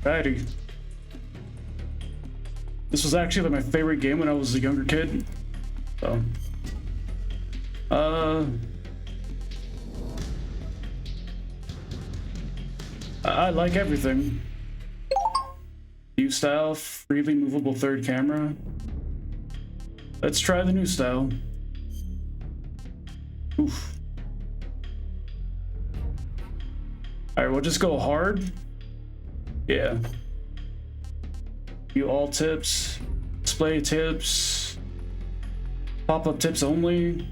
Alrighty. This was actually like my favorite game when I was a younger kid. So, I like everything. New style, freely movable third camera. Let's try the new style. Oof. Alright, we'll just go hard. Yeah. View all tips. Display tips. Pop-up tips only.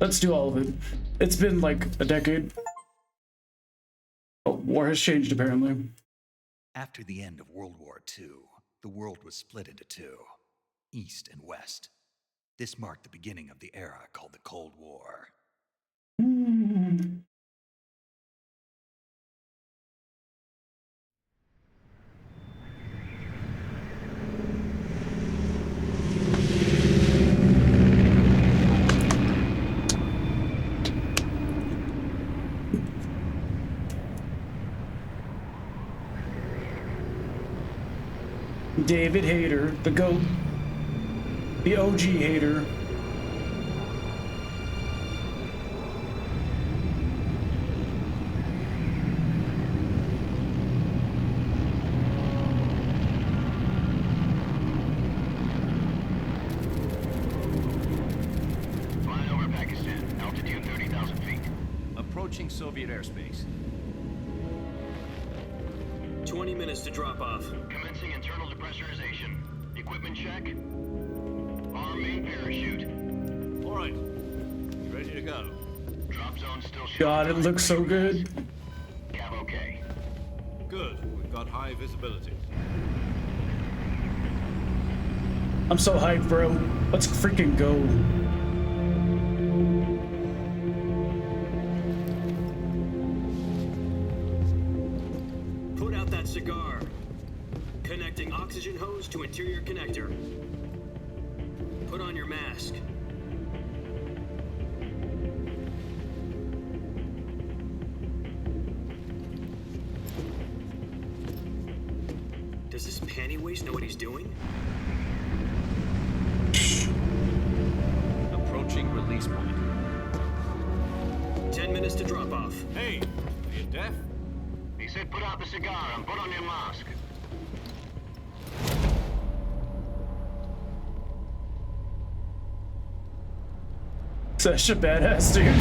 Let's do all of it. It's been like a decade. Oh, war has changed apparently. After the end of World War II, the world was split into two, East and West. This marked the beginning of the era called the Cold War. David Hayter, the GOAT. The OG Hayter. Flying over Pakistan, altitude 30,000 feet. Approaching Soviet airspace. 20 minutes to drop off. Commencing internal depressurization. Equipment check. Arm main parachute. All right, ready to go. Drop zone still showing. God, it looks so good. Cav okay. Good, we've got high visibility. I'm so hyped, bro. Let's freaking go. Put out that cigar. Connecting oxygen hose to interior connector. Put on your mask. Does this panty waste know what he's doing? Approaching release point. 10 minutes to drop off. Hey, are you deaf? He said put out the cigar and put on your mask. Such a badass dude.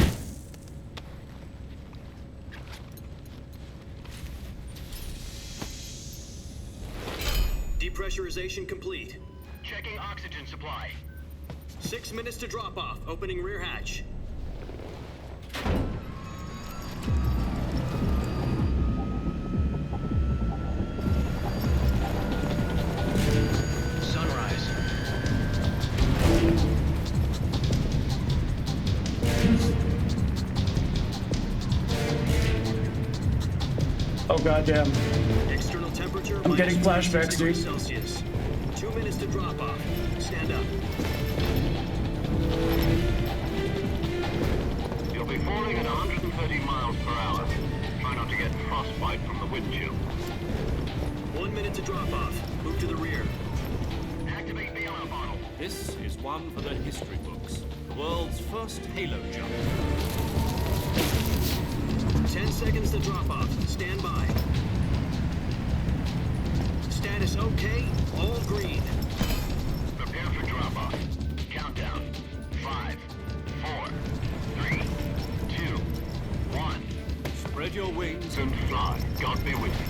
Depressurization complete. Checking oxygen supply. 6 minutes to drop off. Opening rear hatch. Sunrise. Oh goddamn. External temperature. I'm getting flashbacks, dude. Celsius. 2 minutes to drop off. Stand up. You'll be falling at 130 miles per hour. Try not to get frostbite from the wind chill. 1 minute to drop off. Move to the rear. Activate bailout bottle. This is one for the history books. The world's first halo jump. 10 seconds to drop off. Stand by. Status okay. All green. Prepare for drop off. Countdown. 5, 4, 3, 2, 1. Spread your wings And fly. God be with you.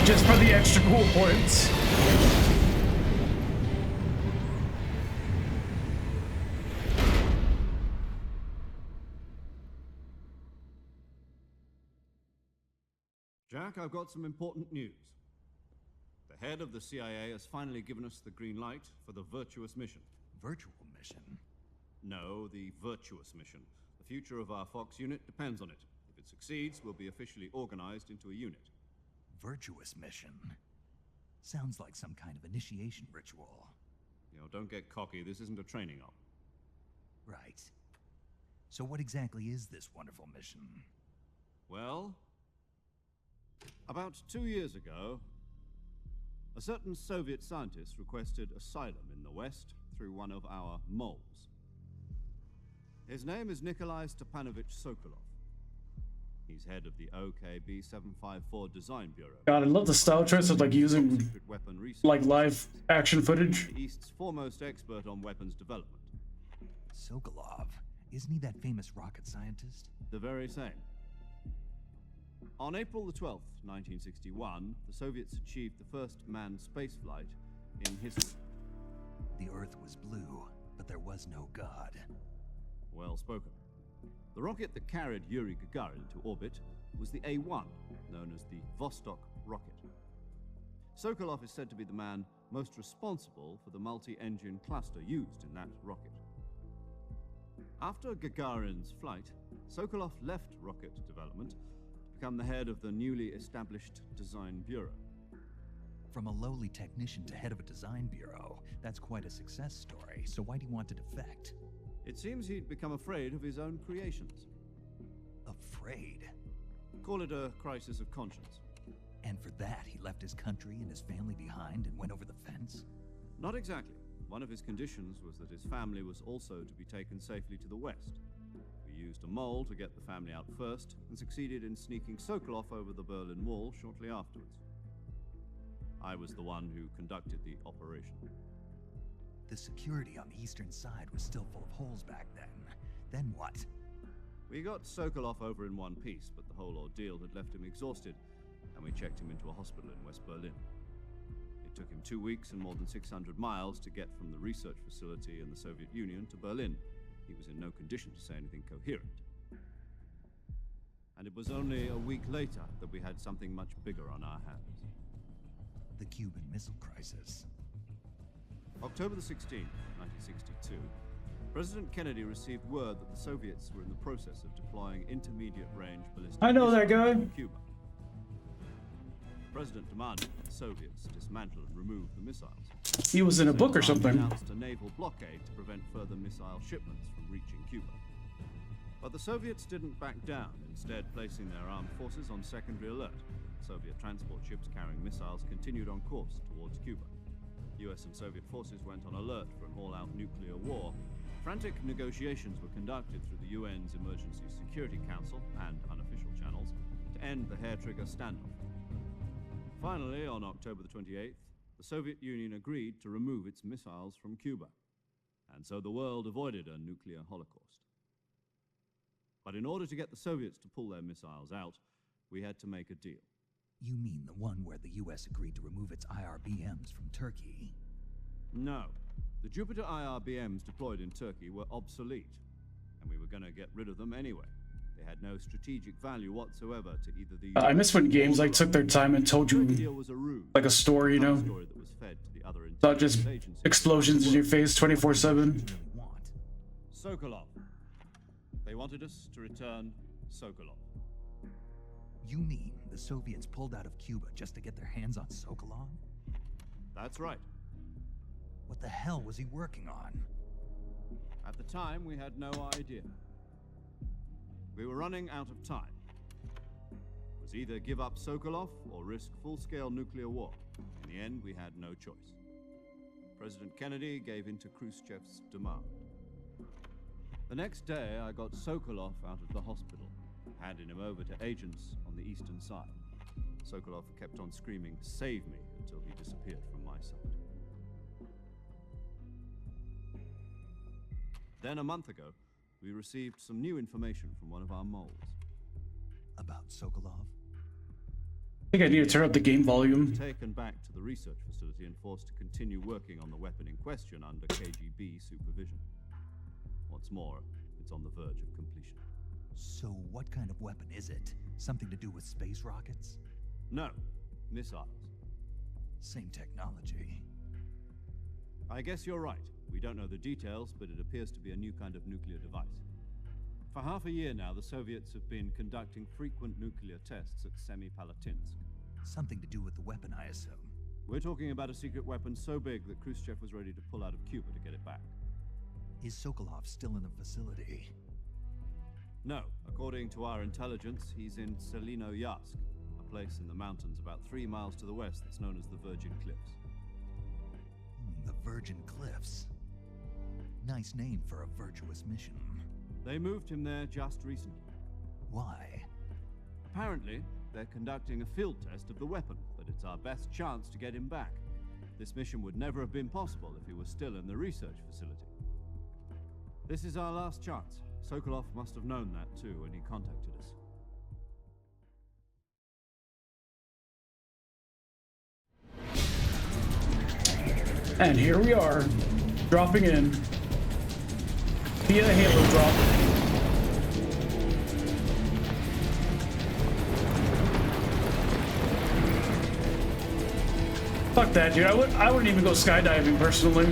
Just for the extra cool points. Jack, I've got some important news. The head of the CIA has finally given us the green light for the virtuous mission. Virtual mission? No, the virtuous mission. The future of our Fox unit depends on it. If it succeeds, we'll be officially organized into a unit. virtuous mission. Sounds like some kind of initiation ritual. You know, don't get cocky. This isn't a training op. Right. So what exactly is this wonderful mission? Well, about 2 years ago, a certain Soviet scientist requested asylum in the West through one of our moles. His name is Nikolai Stepanovich Sokolov. He's head of the OKB 754 Design Bureau. God, I love the style choice of like using Secret weapon research like live action footage. the East's foremost expert on weapons development. Sokolov, isn't he that famous rocket scientist? The very same. On April the 12th, 1961, the Soviets achieved the first manned spaceflight in history. The Earth was blue, but there was no God. Well spoken. The rocket that carried Yuri Gagarin to orbit was the A-1, known as the Vostok rocket. Sokolov is said to be the man most responsible for the multi-engine cluster used in that rocket. After Gagarin's flight, Sokolov left rocket development to become the head of the newly established Design Bureau. From a lowly technician to head of a design bureau, that's quite a success story, so why do you want to defect? It seems he'd become afraid of his own creations. Afraid? Call it a crisis of conscience. And for that, he left his country and his family behind and went over the fence? Not exactly. One of his conditions was that his family was also to be taken safely to the west. We used a mole to get the family out first, and succeeded in sneaking Sokolov over the Berlin Wall shortly afterwards. I was the one who conducted the operation. The security on the eastern side was still full of holes back then. Then what? We got Sokolov over in one piece, but the whole ordeal had left him exhausted, and we checked him into a hospital in West Berlin. It took him 2 weeks and more than 600 miles to get from the research facility in the Soviet Union to Berlin. He was in no condition to say anything coherent. And it was only a week later that we had something much bigger on our hands. The Cuban Missile Crisis. October the 16th, 1962, President Kennedy received word that the Soviets were in the process of deploying intermediate-range ballistic I know that missiles guy. in Cuba. The President demanded that the Soviets dismantle and remove the missiles. He was in a book or He something. announced a naval blockade to prevent further missile shipments from reaching Cuba. But the Soviets didn't back down, instead placing their armed forces on secondary alert. Soviet transport ships carrying missiles continued on course towards Cuba. US and Soviet forces went on alert for an all-out nuclear war. Frantic negotiations were conducted through the UN's Emergency Security Council and unofficial channels to end the hair-trigger standoff. Finally, on October the 28th, the Soviet Union agreed to remove its missiles from Cuba, and so the world avoided a nuclear holocaust. But in order to get the Soviets to pull their missiles out, we had to make a deal. You mean the one where the US agreed to remove its IRBMs from Turkey? No. The Jupiter IRBMs deployed in Turkey were obsolete, and we were going to get rid of them anyway. They had no strategic value whatsoever to either the I miss when games like took their time and told you deal was a ruse, like a story, you know, story that was fed to the other not just intelligence agencies. explosions in your face 24/7. Really want? Sokolov. They wanted us to return Sokolov. You mean the Soviets pulled out of Cuba just to get their hands on Sokolov? That's right. What the hell was he working on? At the time, we had no idea. We were running out of time. It was either give up Sokolov or risk full-scale nuclear war. In the end, we had no choice. President Kennedy gave in to Khrushchev's demand. The next day, I got Sokolov out of the hospital, handing him over to agents on the eastern side. Sokolov kept on screaming, "Save me," until he disappeared from my sight. Then a month ago, we received some new information from one of our moles. About Sokolov? I think I need to turn up the game volume. Taken back to the research facility and forced to continue working on the weapon in question under KGB supervision. What's more, it's on the verge of completion. So what kind of weapon is it? Something to do with space rockets? No, missiles. Same technology. I guess you're right. We don't know the details, but it appears to be a new kind of nuclear device. For half a year now, the Soviets have been conducting frequent nuclear tests at Semipalatinsk. Something to do with the weapon, I assume. We're talking about a secret weapon so big that Khrushchev was ready to pull out of Cuba to get it back. Is Sokolov still in the facility? No, according to our intelligence, he's in Selino-Yatsk, a place in the mountains about 3 miles to the west that's known as the Virgin Cliffs. The Virgin Cliffs. Nice name for a virtuous mission. They moved him there just recently. Why? Apparently, they're conducting a field test of the weapon, but it's our best chance to get him back. This mission would never have been possible if he was still in the research facility. This is our last chance. Sokolov must have known that too when he contacted us. And here we are, dropping in via Halo drop. Fuck that, dude. I wouldn't even go skydiving personally.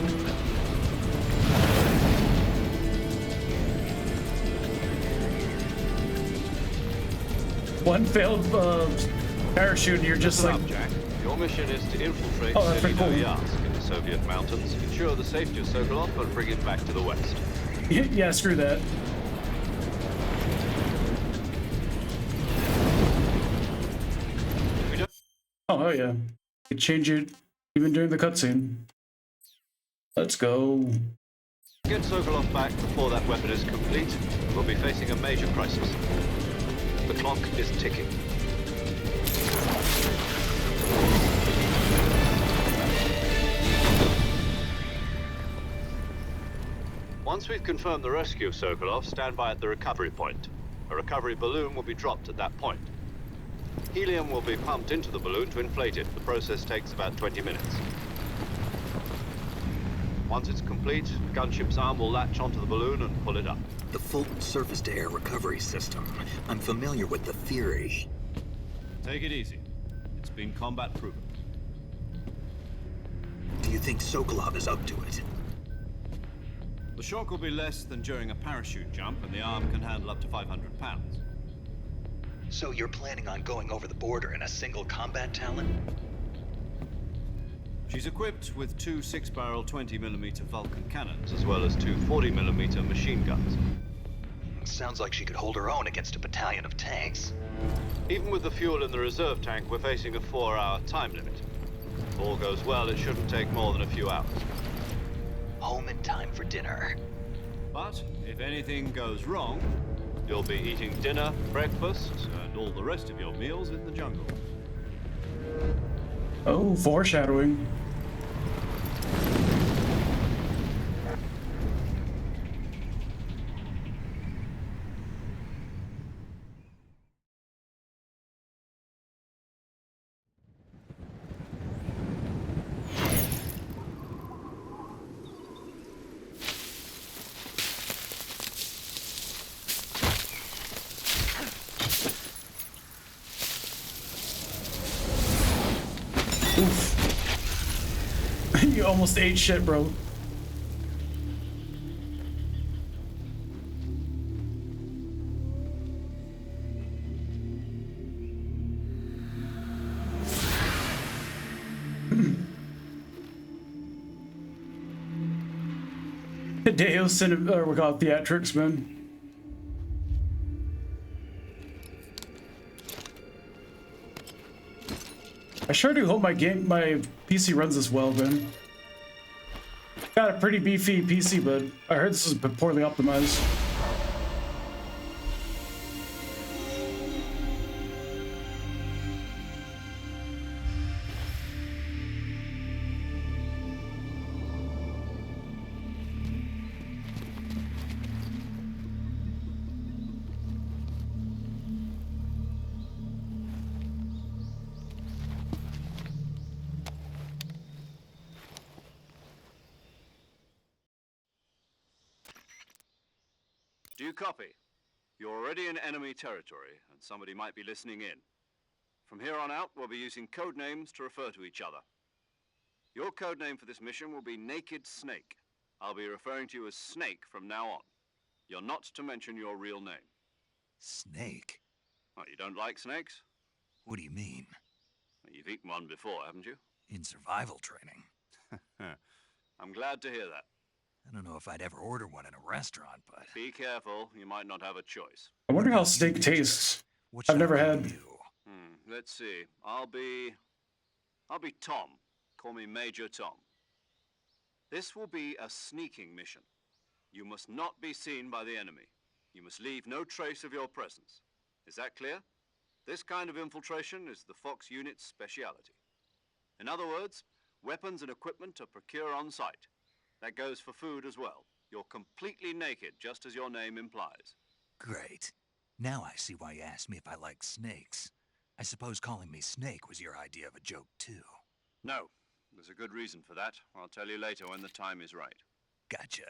One failed parachute, and you're just like. Listen up, Jack. Your mission is to infiltrate Oh, that's pretty cool. Selino-Yatsk in the Soviet mountains, ensure the safety of Sokolov, and bring him back to the west. Yeah, screw that. We don't Oh, hell yeah. You change it even during the cutscene. Let's go. get Sokolov back before that weapon is complete. We'll be facing a major crisis. The clock is ticking. Once we've confirmed the rescue of Sokolov, stand by at the recovery point. A recovery balloon will be dropped at that point. Helium will be pumped into the balloon to inflate it. The process takes about 20 minutes. Once it's complete, the gunship's arm will latch onto the balloon and pull it up. The Fulton surface-to-air recovery system. I'm familiar with the theory. Take it easy. It's been combat proven. Do you think Sokolov is up to it? The shock will be less than during a parachute jump, and the arm can handle up to 500 pounds. So you're planning on going over the border in a single combat Talon? She's equipped with 2 6-barrel 20mm Vulcan cannons, As well as 2 40mm machine guns. Sounds like she could hold her own against a battalion of tanks. Even with the fuel in the reserve tank, we're facing a 4-hour time limit. If all goes well, it shouldn't take more than a few hours. Home in time for dinner. But if anything goes wrong, You'll be eating dinner, breakfast, and all the rest of your meals in the jungle. Oh, foreshadowing. You almost ate shit, bro. Hideo Cinema, we call it theatrics, man. I sure do hope my PC runs this well, man. Got a pretty beefy PC, but I heard this is poorly optimized. Do you copy? You're already in enemy territory, and somebody might be listening in. From here on out, we'll be using code names to refer to each other. Your code name for this mission will be Naked Snake. I'll be referring to you as Snake from now on. You're not to mention your real name. Snake? What, you don't like snakes? What do you mean? You've eaten one before, haven't you? In survival training. I'm glad to hear that. I don't know if I'd ever order one in a restaurant, but... Be careful, you might not have a choice. I wonder how You, steak Major. tastes. What I've should I never call had. you? Let's see. I'll be Tom. Call me Major Tom. This will be a sneaking mission. You must not be seen by the enemy. You must leave no trace of your presence. Is that clear? This kind of infiltration is the Fox unit's speciality. In other words, weapons and equipment are procured on site. That goes for food as well. You're completely naked, just as your name implies. Great. Now I see why you asked me if I like snakes. I suppose calling me Snake was your idea of a joke, too. No, there's a good reason for that. I'll tell you later when the time is right. Gotcha.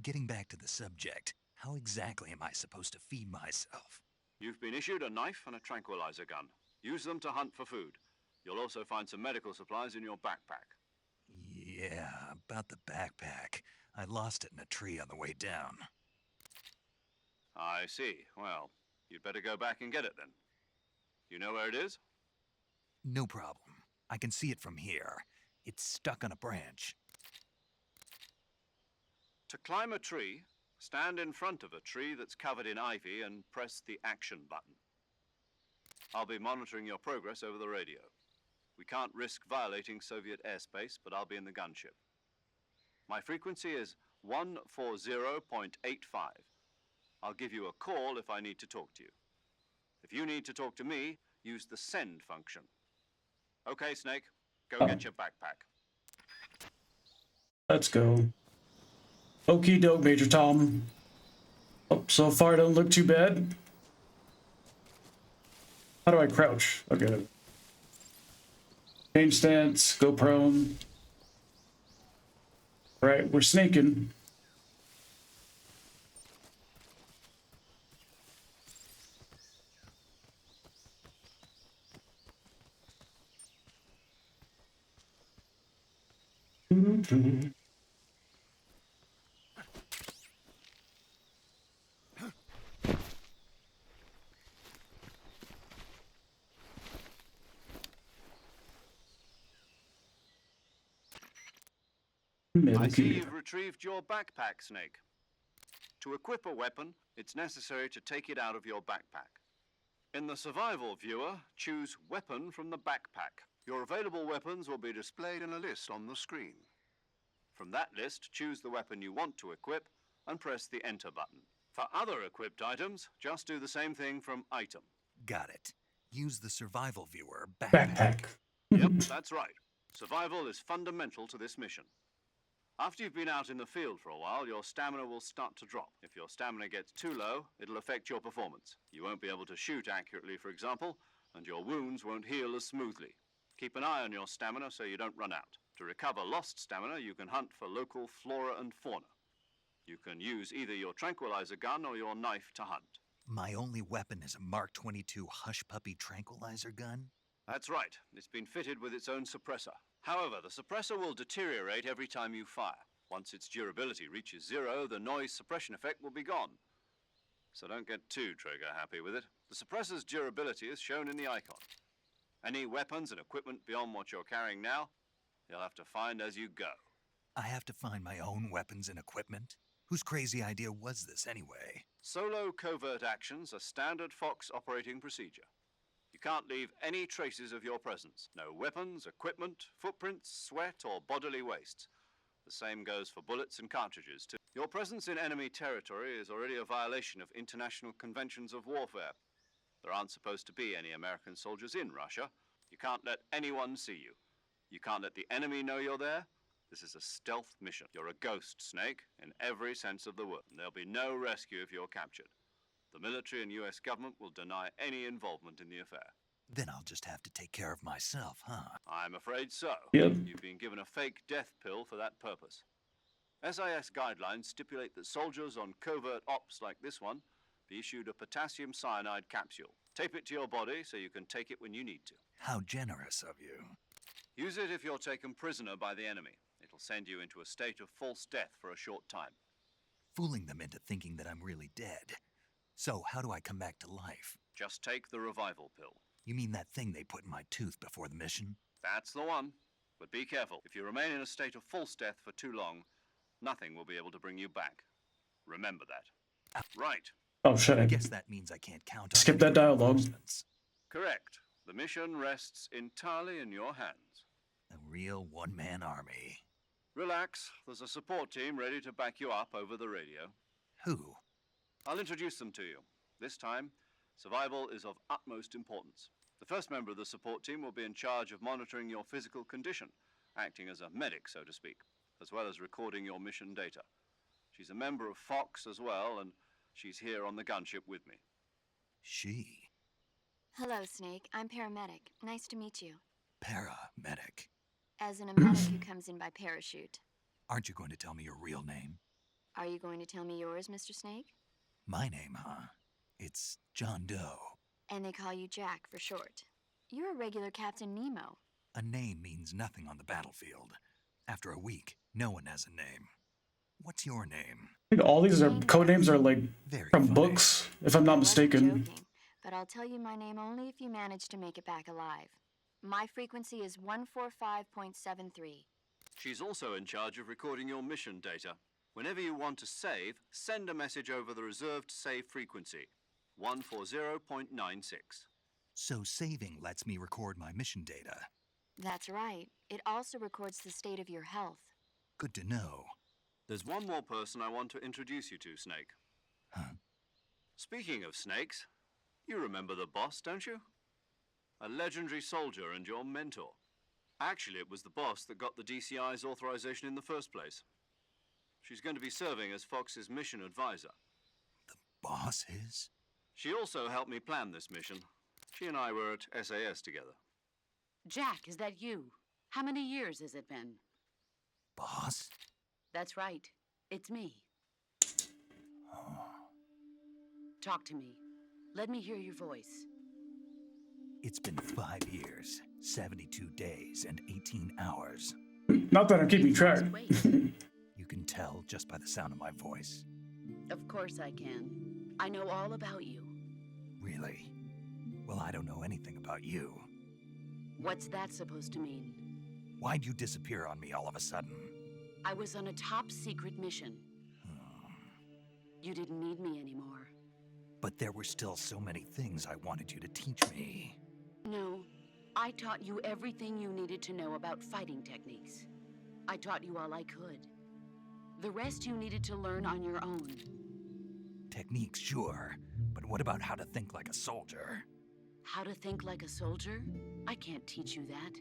Getting back to the subject, how exactly am I supposed to feed myself? You've been issued a knife and a tranquilizer gun. Use them to hunt for food. You'll also find some medical supplies in your backpack. Yeah, about the backpack. I lost it in a tree on the way down. I see. Well, you'd better go back and get it then. You know where it is? No problem. I can see it from here. It's stuck on a branch. To climb a tree, stand in front of a tree that's covered in ivy and press the action button. I'll be monitoring your progress over the radio. We can't risk violating Soviet airspace, but I'll be in the gunship. My frequency is 140.85. I'll give you a call if I need to talk to you. If you need to talk to me, use the send function. Okay, Snake, go get your backpack. Let's go. Okie doke, Major Tom. Oh, so far don't look too bad. How do I crouch? Okay. Change stance, go prone. Right, we're snaking. I see you've retrieved your backpack, Snake. To equip a weapon, it's necessary to take it out of your backpack. In the survival viewer, choose Weapon from the backpack. Your available weapons will be displayed in a list on the screen. From that list, choose the weapon you want to equip and press the Enter button. For other equipped items, just do the same thing from Item. Got it. Use the survival viewer Backpack. Yep, that's right. Survival is fundamental to this mission. After you've been out in the field for a while, your stamina will start to drop. If your stamina gets too low, it'll affect your performance. You won't be able to shoot accurately, for example, and your wounds won't heal as smoothly. Keep an eye on your stamina so you don't run out. To recover lost stamina, you can hunt for local flora and fauna. You can use either your tranquilizer gun or your knife to hunt. My only weapon is a Mark 22 Hush Puppy tranquilizer gun? That's right. It's been fitted with its own suppressor. However, the suppressor will deteriorate every time you fire. Once its durability reaches 0, the noise suppression effect will be gone. So don't get too trigger happy with it. The suppressor's durability is shown in the icon. Any weapons and equipment beyond what you're carrying now, you'll have to find as you go. I have to find my own weapons and equipment? Whose crazy idea was this anyway? Solo covert actions are standard Fox operating procedure. You can't leave any traces of your presence. No weapons, equipment, footprints, sweat, or bodily waste. The same goes for bullets and cartridges, too. Your presence in enemy territory is already a violation of international conventions of warfare. There aren't supposed to be any American soldiers in Russia. You can't let anyone see you. You can't let the enemy know you're there. This is a stealth mission. You're a ghost, Snake, in every sense of the word. And there'll be no rescue if you're captured. The military and US government will deny any involvement in the affair. Then I'll just have to take care of myself, huh? I'm afraid so. Yep. You've been given a fake death pill for that purpose. SIS guidelines stipulate that soldiers on covert ops like this one be issued a potassium cyanide capsule. Tape it to your body so you can take it when you need to. How generous of you. Use it if you're taken prisoner by the enemy. It'll send you into a state of false death for a short time. Fooling them into thinking that I'm really dead. So how do I come back to life? Just take the revival pill. You mean that thing they put in my tooth before the mission? That's the one. But be careful. If you remain in a state of false death for too long, nothing will be able to bring you back. Remember that. Right. Oh shit! I I guess that means I can't count on skip any that dialogue. reinforcements. Correct. The mission rests entirely in your hands. A real one-man army. Relax. There's a support team ready to back you up over the radio. Who? I'll introduce them to you. This time, survival is of utmost importance. The first member of the support team will be in charge of monitoring your physical condition, acting as a medic, so to speak, as well as recording your mission data. She's a member of Fox as well, and she's here on the gunship with me. She. Hello, Snake. I'm paramedic. Nice to meet you. Paramedic. As in a medic who comes in by parachute. Aren't you going to tell me your real name? Are you going to tell me yours, Mr. Snake? My name, huh? It's John Doe. And they call you Jack for short. You're a regular Captain Nemo. A name means nothing on the battlefield. After a week, no one has a name. What's your name? I think all these are code names are like Very from funny. books, if I'm not I wasn't mistaken. joking, but I'll tell you my name only if you manage to make it back alive. My frequency is 145.73. She's also in charge of recording your mission data. Whenever you want to save, send a message over the reserved save frequency, 140.96. So saving lets me record my mission data. That's right. It also records the state of your health. Good to know. There's one more person I want to introduce you to, Snake. Huh? Speaking of snakes, you remember the boss, don't you? A legendary soldier and your mentor. Actually, it was the boss that got the DCI's authorization in the first place. She's going to be serving as Fox's mission advisor. The boss is? She also helped me plan this mission. She and I were at SAS together. Jack, is that you? How many years has it been? Boss? That's right. It's me. Talk to me. Let me hear your voice. It's been 5 years, 72 days, and 18 hours. Not that I'm keeping track. Wait. You can tell just by the sound of my voice. Of course I can. I know all about you. Really? Well, I don't know anything about you. What's that supposed to mean? Why'd you disappear on me all of a sudden? I was on a top secret mission. You didn't need me anymore. But there were still so many things I wanted you to teach me. No, I taught you everything you needed to know about fighting techniques. I taught you all I could. The rest you needed to learn on your own. Techniques, sure. But what about how to think like a soldier? How to think like a soldier? I can't teach you that.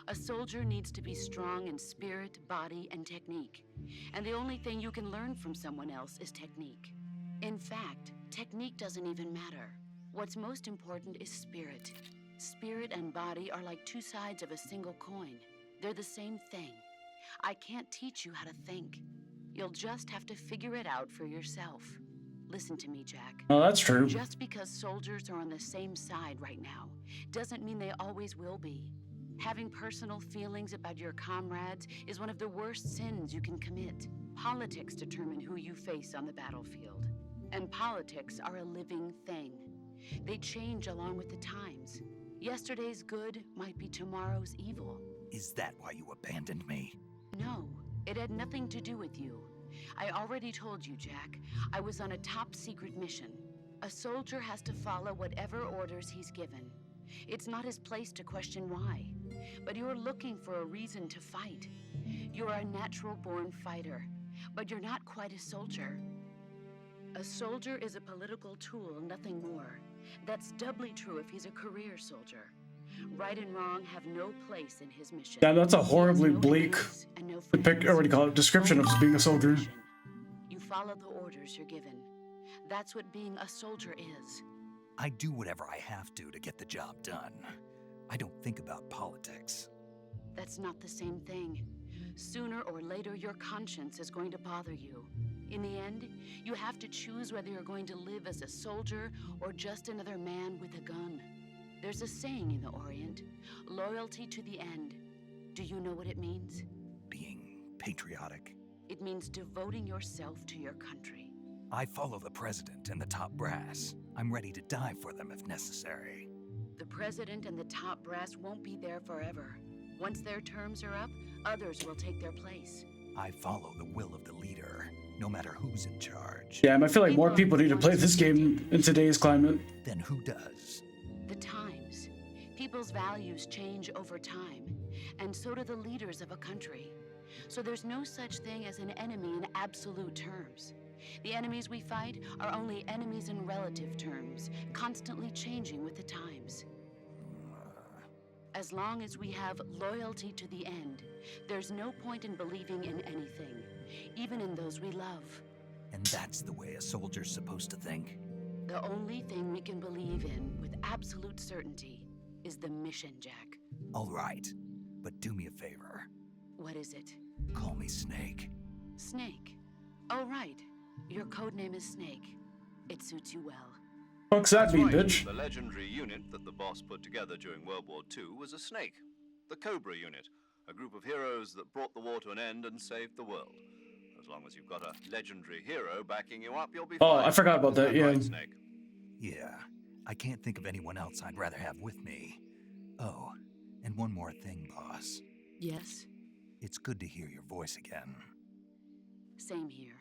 A soldier needs to be strong in spirit, body, and technique. And the only thing you can learn from someone else is technique. In fact, technique doesn't even matter. What's most important is spirit. Spirit and body are like two sides of a single coin. They're the same thing. I can't teach you how to think. You'll just have to figure it out for yourself. Listen to me, Jack. Oh, that's true. Just because soldiers are on the same side right now doesn't mean they always will be. Having personal feelings about your comrades is one of the worst sins you can commit. Politics determine who you face on the battlefield. And politics are a living thing. They change along with the times. Yesterday's good might be tomorrow's evil. Is that why you abandoned me? No, it had nothing to do with you. I already told you, Jack. I was on a top secret mission. A soldier has to follow whatever orders he's given. It's not his place to question why. But you're looking for a reason to fight. You're a natural-born fighter, but you're not quite a soldier. A soldier is a political tool, nothing more. That's doubly true if he's a career soldier. Right and wrong have no place in his mission. Yeah, that's a He has horribly no bleak enemies and no depict, or what do you call it, description of being a soldier. You follow the orders you're given. That's what being a soldier is. I do whatever I have to get the job done. I don't think about politics. That's not the same thing. Sooner or later, your conscience is going to bother you. In the end, you have to choose whether you're going to live as a soldier or just another man with a gun. There's a saying in the Orient, loyalty to the end. Do you know what it means? Being patriotic. It means devoting yourself to your country. I follow the president and the top brass. I'm ready to die for them if necessary. The president and the top brass won't be there forever. Once their terms are up, others will take their place. I follow the will of the leader, no matter who's in charge. Damn, I feel like more people need to play this game in today's climate. Then who does? The times. People's values change over time, and so do the leaders of a country. So there's no such thing as an enemy in absolute terms. The enemies we fight are only enemies in relative terms, constantly changing with the times. As long as we have loyalty to the end, there's no point in believing in anything, even in those we love. And that's the way a soldier's supposed to think? The only thing we can believe in with absolute certainty is the mission, Jack. All right, but do me a favor. What is it? Call me Snake. Snake. Oh, right. Your codename is Snake. It suits you well. Fuck's that mean, Right. bitch? The legendary unit that the boss put together during World War II was a snake. The Cobra unit, a group of heroes that brought the war to an end and saved the world. As long as you've got a legendary hero backing you up, you'll be Oh, fine. I forgot about that, Is yeah. right, Snake? Yeah, I can't think of anyone else I'd rather have with me. Oh, and one more thing, boss. Yes? It's good to hear your voice again. Same here.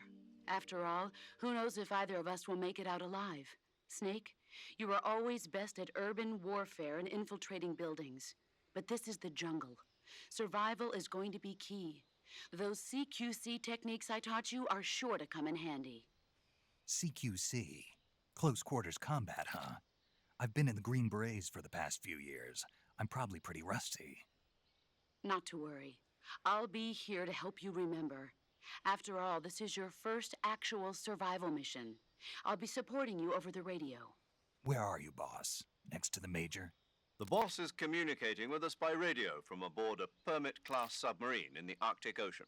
After all, who knows if either of us will make it out alive? Snake, you were always best at urban warfare and infiltrating buildings. But this is the jungle. Survival is going to be key. Those CQC techniques I taught you are sure to come in handy. CQC. Close quarters combat, huh? I've been in the Green Berets for the past few years. I'm probably pretty rusty. Not to worry. I'll be here to help you remember. After all, this is your first actual survival mission. I'll be supporting you over the radio. Where are you, boss? Next to the Major? The boss is communicating with us by radio from aboard a Permit-class submarine in the Arctic Ocean.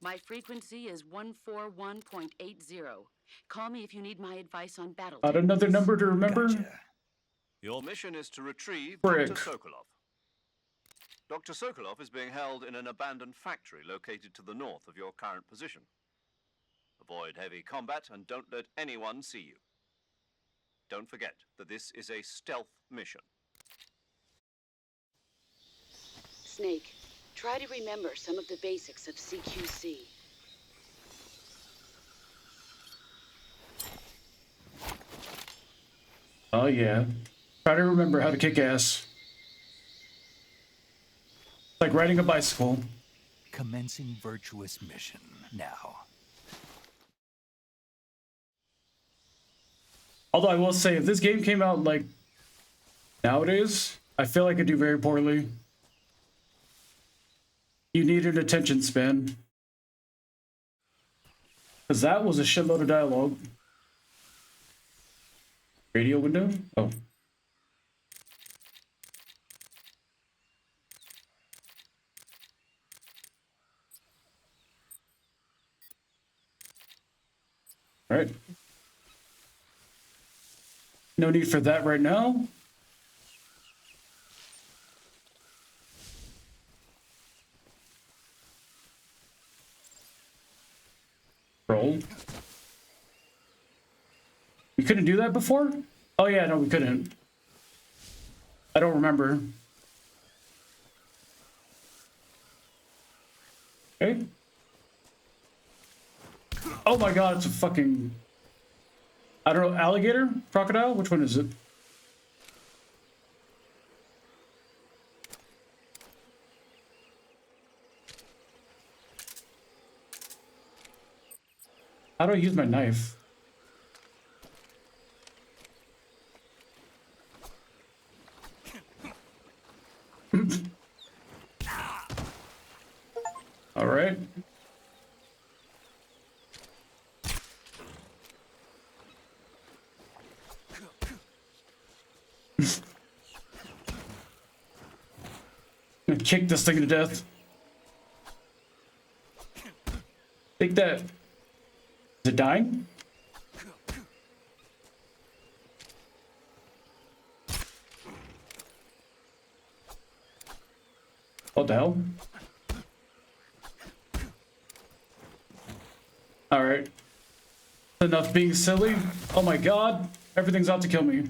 My frequency is 141.80. Call me if you need my advice on battle. Not another number to remember? Gotcha. Your mission is to retrieve Frick. Dr. Sokolov. Dr. Sokolov is being held in an abandoned factory located to the north of your current position. Avoid heavy combat and don't let anyone see you. Don't forget that this is a stealth mission. Snake, try to remember some of the basics of CQC. Oh yeah. Try to remember how to kick ass. Like riding a bicycle. Commencing virtuous mission now. Although I will say, if this game came out like nowadays, I feel like it'd do very poorly. You need an attention span. Because that was a shitload of dialogue. Radio window? Oh. Alright. No need for that right now. Roll. We couldn't do that before? Oh yeah, no, we couldn't. I don't remember. Okay. Oh my god, it's a fucking... I don't know, alligator? Crocodile? Which one is it? How do I use my knife? All right. I'm gonna kick this thing to death. Take that. Is it dying? What the hell? Alright. Enough being silly. Oh my god. Everything's out to kill me.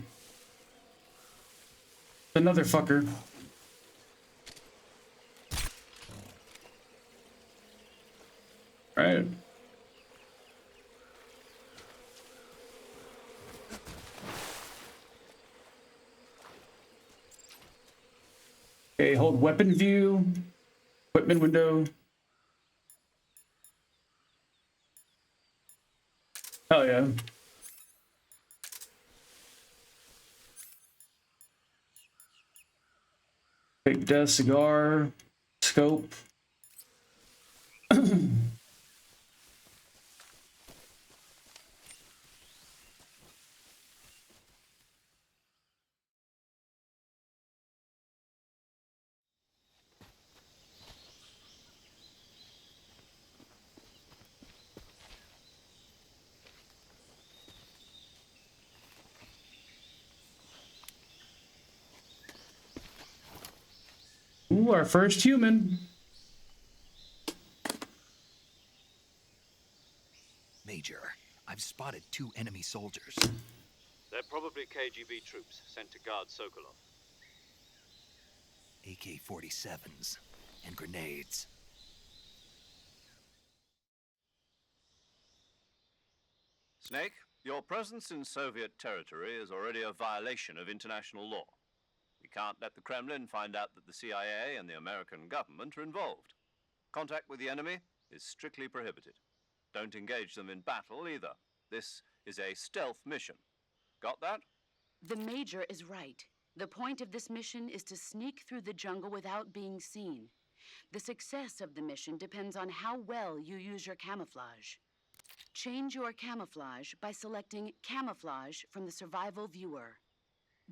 Another fucker. Right. Okay, hold weapon view, equipment window. Hell yeah. Big desk, cigar, scope. Ooh, our first human. Major, I've spotted 2 enemy soldiers. They're probably KGB troops sent to guard Sokolov. AK-47s and grenades. Snake, your presence in Soviet territory is already a violation of international law. We can't let the Kremlin find out that the CIA and the American government are involved. Contact with the enemy is strictly prohibited. Don't engage them in battle either. This is a stealth mission. Got that? The Major is right. The point of this mission is to sneak through the jungle without being seen. The success of the mission depends on how well you use your camouflage. Change your camouflage by selecting Camouflage from the Survival Viewer.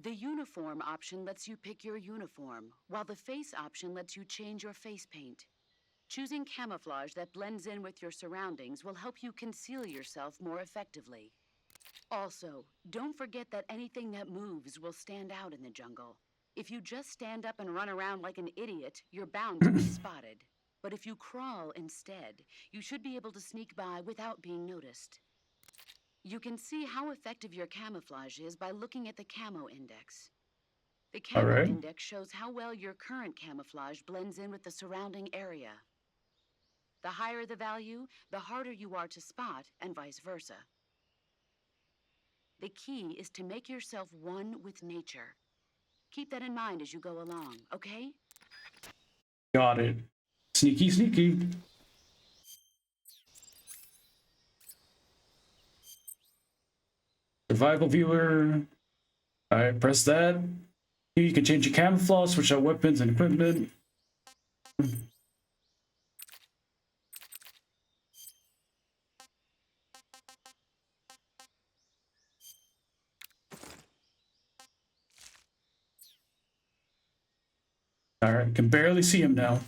The Uniform option lets you pick your uniform, while the Face option lets you change your face paint. Choosing camouflage that blends in with your surroundings will help you conceal yourself more effectively. Also, don't forget that anything that moves will stand out in the jungle. If you just stand up and run around like an idiot, you're bound to be spotted. But if you crawl instead, you should be able to sneak by without being noticed. You can see how effective your camouflage is by looking at the Camo Index. The Camo Alright. Index shows how well your current camouflage blends in with the surrounding area. The higher the value, the harder you are to spot, and vice versa. The key is to make yourself one with nature. Keep that in mind as you go along, okay? Got it. Sneaky, sneaky. Survival viewer. Alright, press that. Here you can change your camouflage, switch out weapons and equipment. Alright, can barely see him now.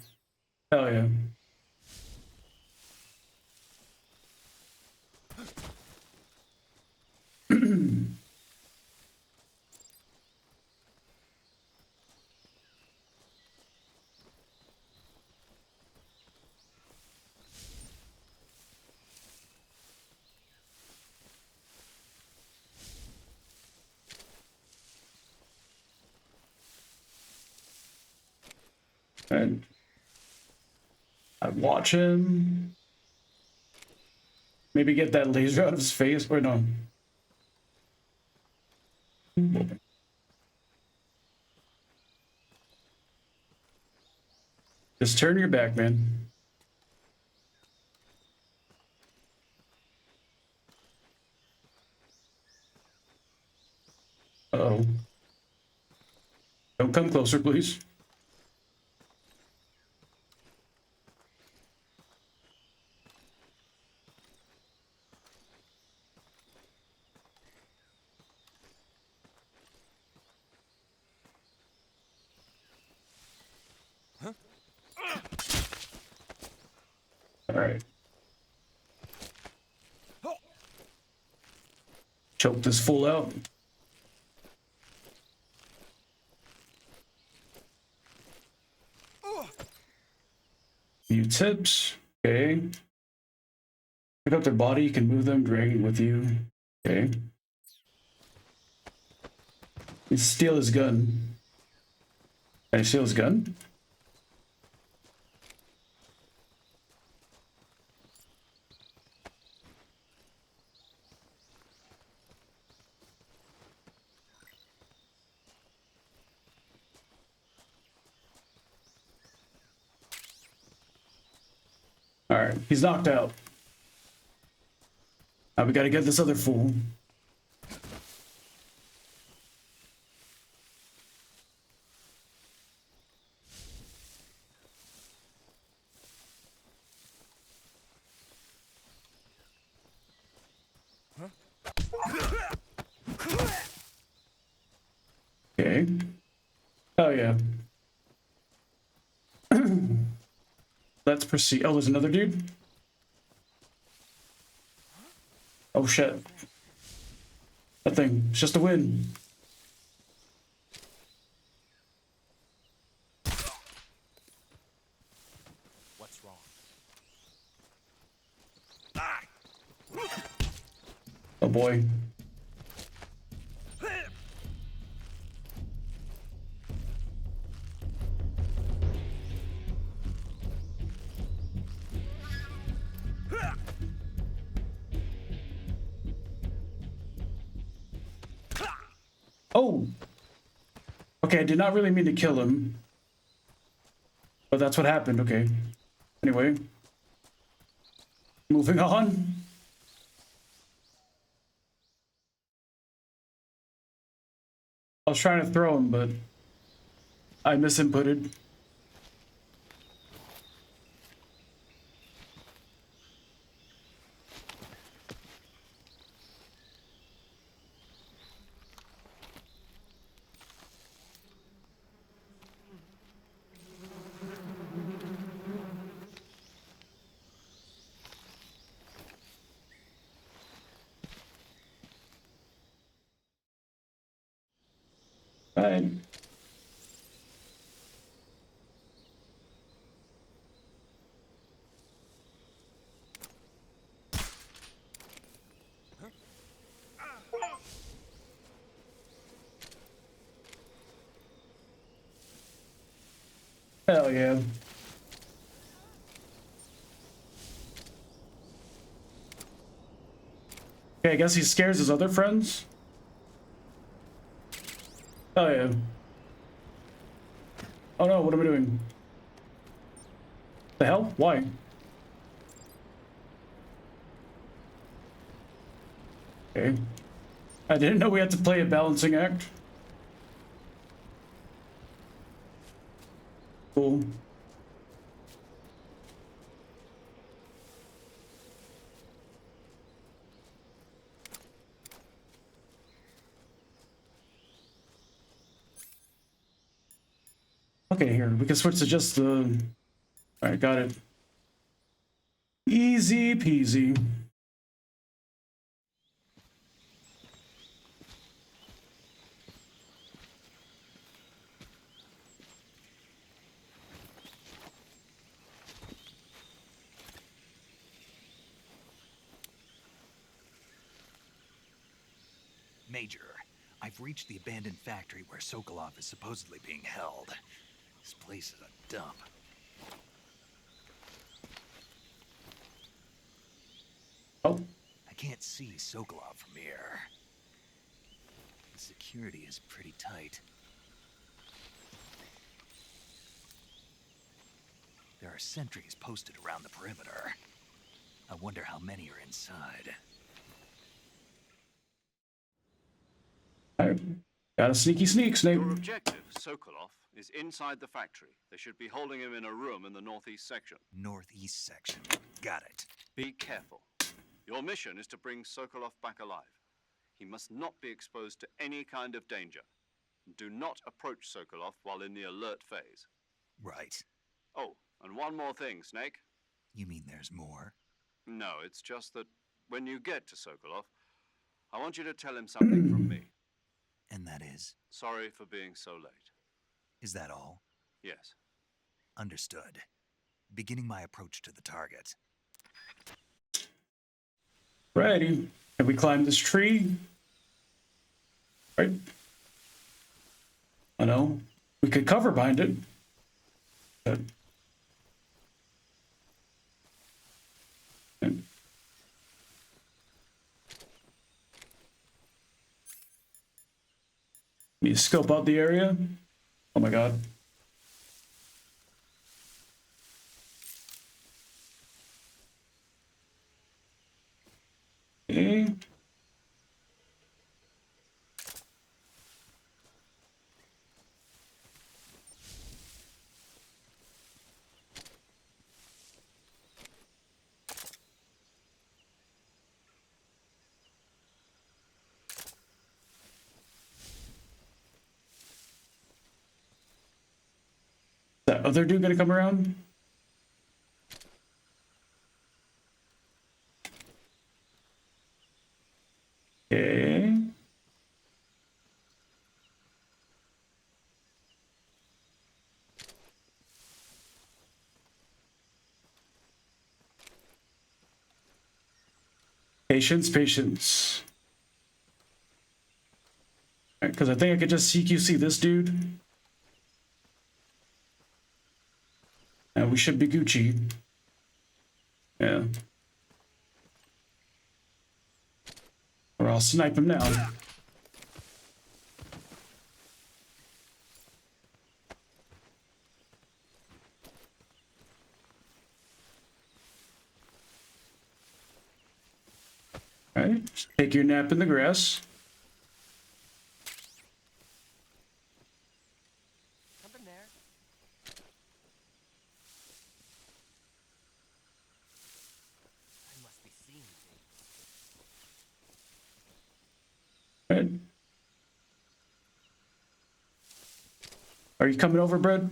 Hell yeah. And I watch him. Maybe get that laser out of his face, or no. Just turn your back, man. Uh-oh. Don't come closer, please. All right. Choke this fool out. Few tips. Okay. Pick up their body. You can move them, dragging with you. Okay. You steal his gun. Can I steal his gun? Alright, he's knocked out. Now we gotta get this other fool. Okay. Oh yeah. Let's proceed. Oh, there's another dude? Oh shit. That thing, it's just a win. What's wrong? Oh boy. Oh! Okay, I did not really mean to kill him. But that's what happened, okay. Anyway. Moving on. I was trying to throw him, but I misinputted. Right. Hell yeah. Okay, I guess he scares his other friends. Oh yeah. Oh no, what am I doing? The hell? Why? Okay. I didn't know we had to play a balancing act. Cool. Okay, here, we can switch to just the... Alright, got it. Easy peasy. Major, I've reached the abandoned factory where Sokolov is supposedly being held. This place is a dump. Oh, I can't see Sokolov from here. The security is pretty tight. There are sentries posted around the perimeter. I wonder how many are inside. I got a sneaky sneak, Snape. Your objective, Sokolov, is inside the factory. They should be holding him in a room in the northeast section. Northeast section. Got it. Be careful. Your mission is to bring Sokolov back alive. He must not be exposed to any kind of danger. Do not approach Sokolov while in the alert phase. Right. Oh, and one more thing, Snake. You mean there's more? No, it's just that when you get to Sokolov, I want you to tell him something from me. And that is? Sorry for being so late. Is that all? Yes. Understood. Beginning my approach to the target. Righty. Can we climb this tree? Right. Oh no. We could cover behind it. But... Let me scope out the area. Oh my god. Okay. That other dude gonna come around? Okay. Patience, patience. Because I think I could just CQC this dude. And we should be Gucci. Yeah. Or I'll snipe him now. Alright, just take your nap in the grass. Something there. I must be seeing things. Alright. Are you coming over, Brad?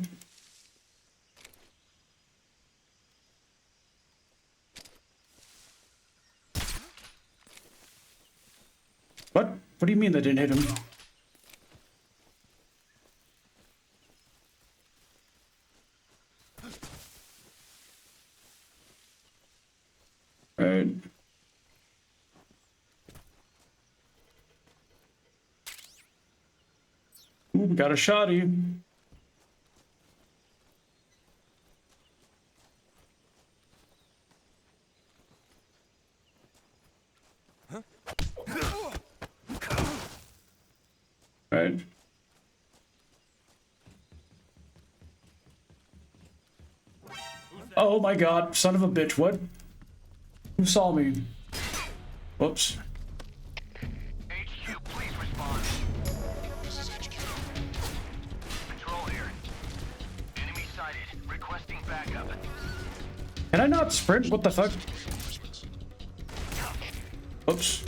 What? What do you mean that didn't hit him? Right. Ooh, we got a shotty. Right. Oh my god, son of a bitch, what? Who saw me? Whoops. HQ, please respond. This is HQ. Patrol here. Enemy sighted. Requesting backup. Can I not sprint? What the fuck? Oops.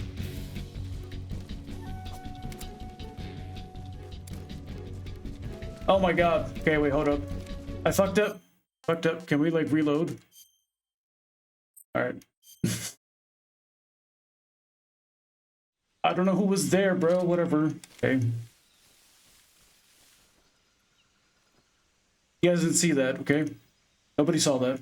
Oh my god. Okay, wait, hold up. I fucked up. Fucked up. Can we, like, reload? Alright. I don't know who was there, bro. Whatever. Okay. You guys didn't see that, okay? Nobody saw that.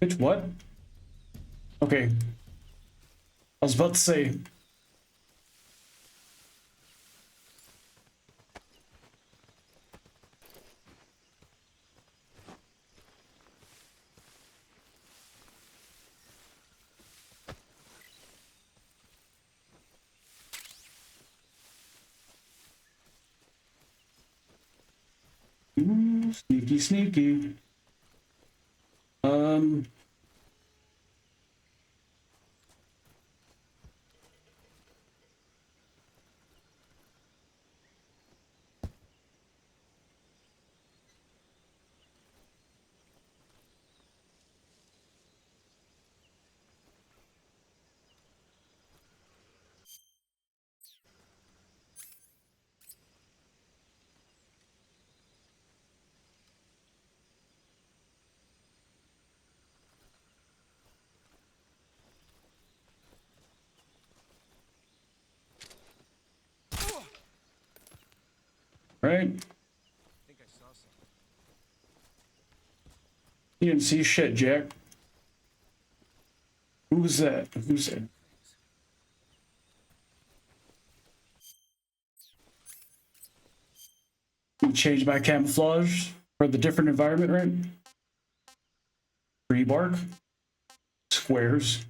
Bitch, what? Okay. I was about to say. Ooh, sneaky, sneaky. right? I think I saw something. You didn't see shit, Jack. Who's that? Who's that? Change my camouflage for the different environment, right? Tree bark. Squares.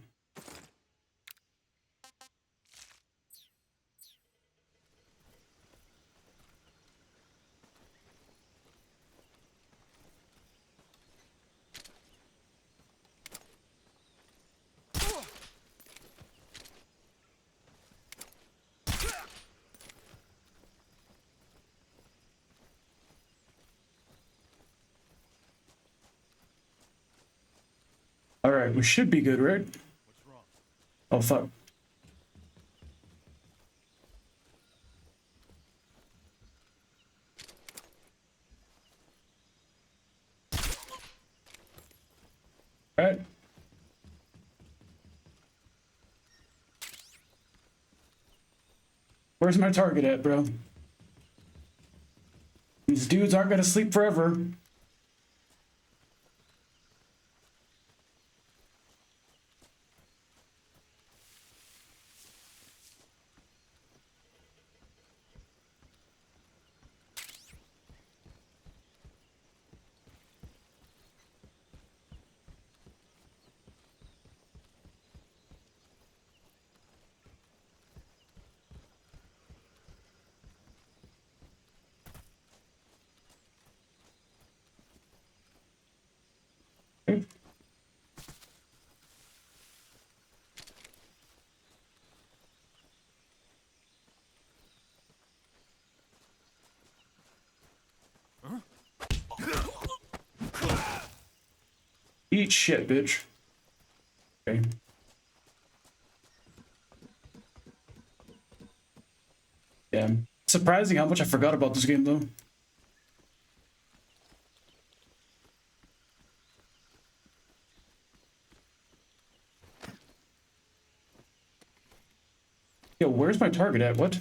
All right, we should be good, right? What's wrong? Oh, fuck. All right. Where's my target at, bro? These dudes aren't gonna sleep forever. Eat shit, bitch. Okay. Yeah. Surprising how much I forgot about this game, though. Yo, where's my target at? What?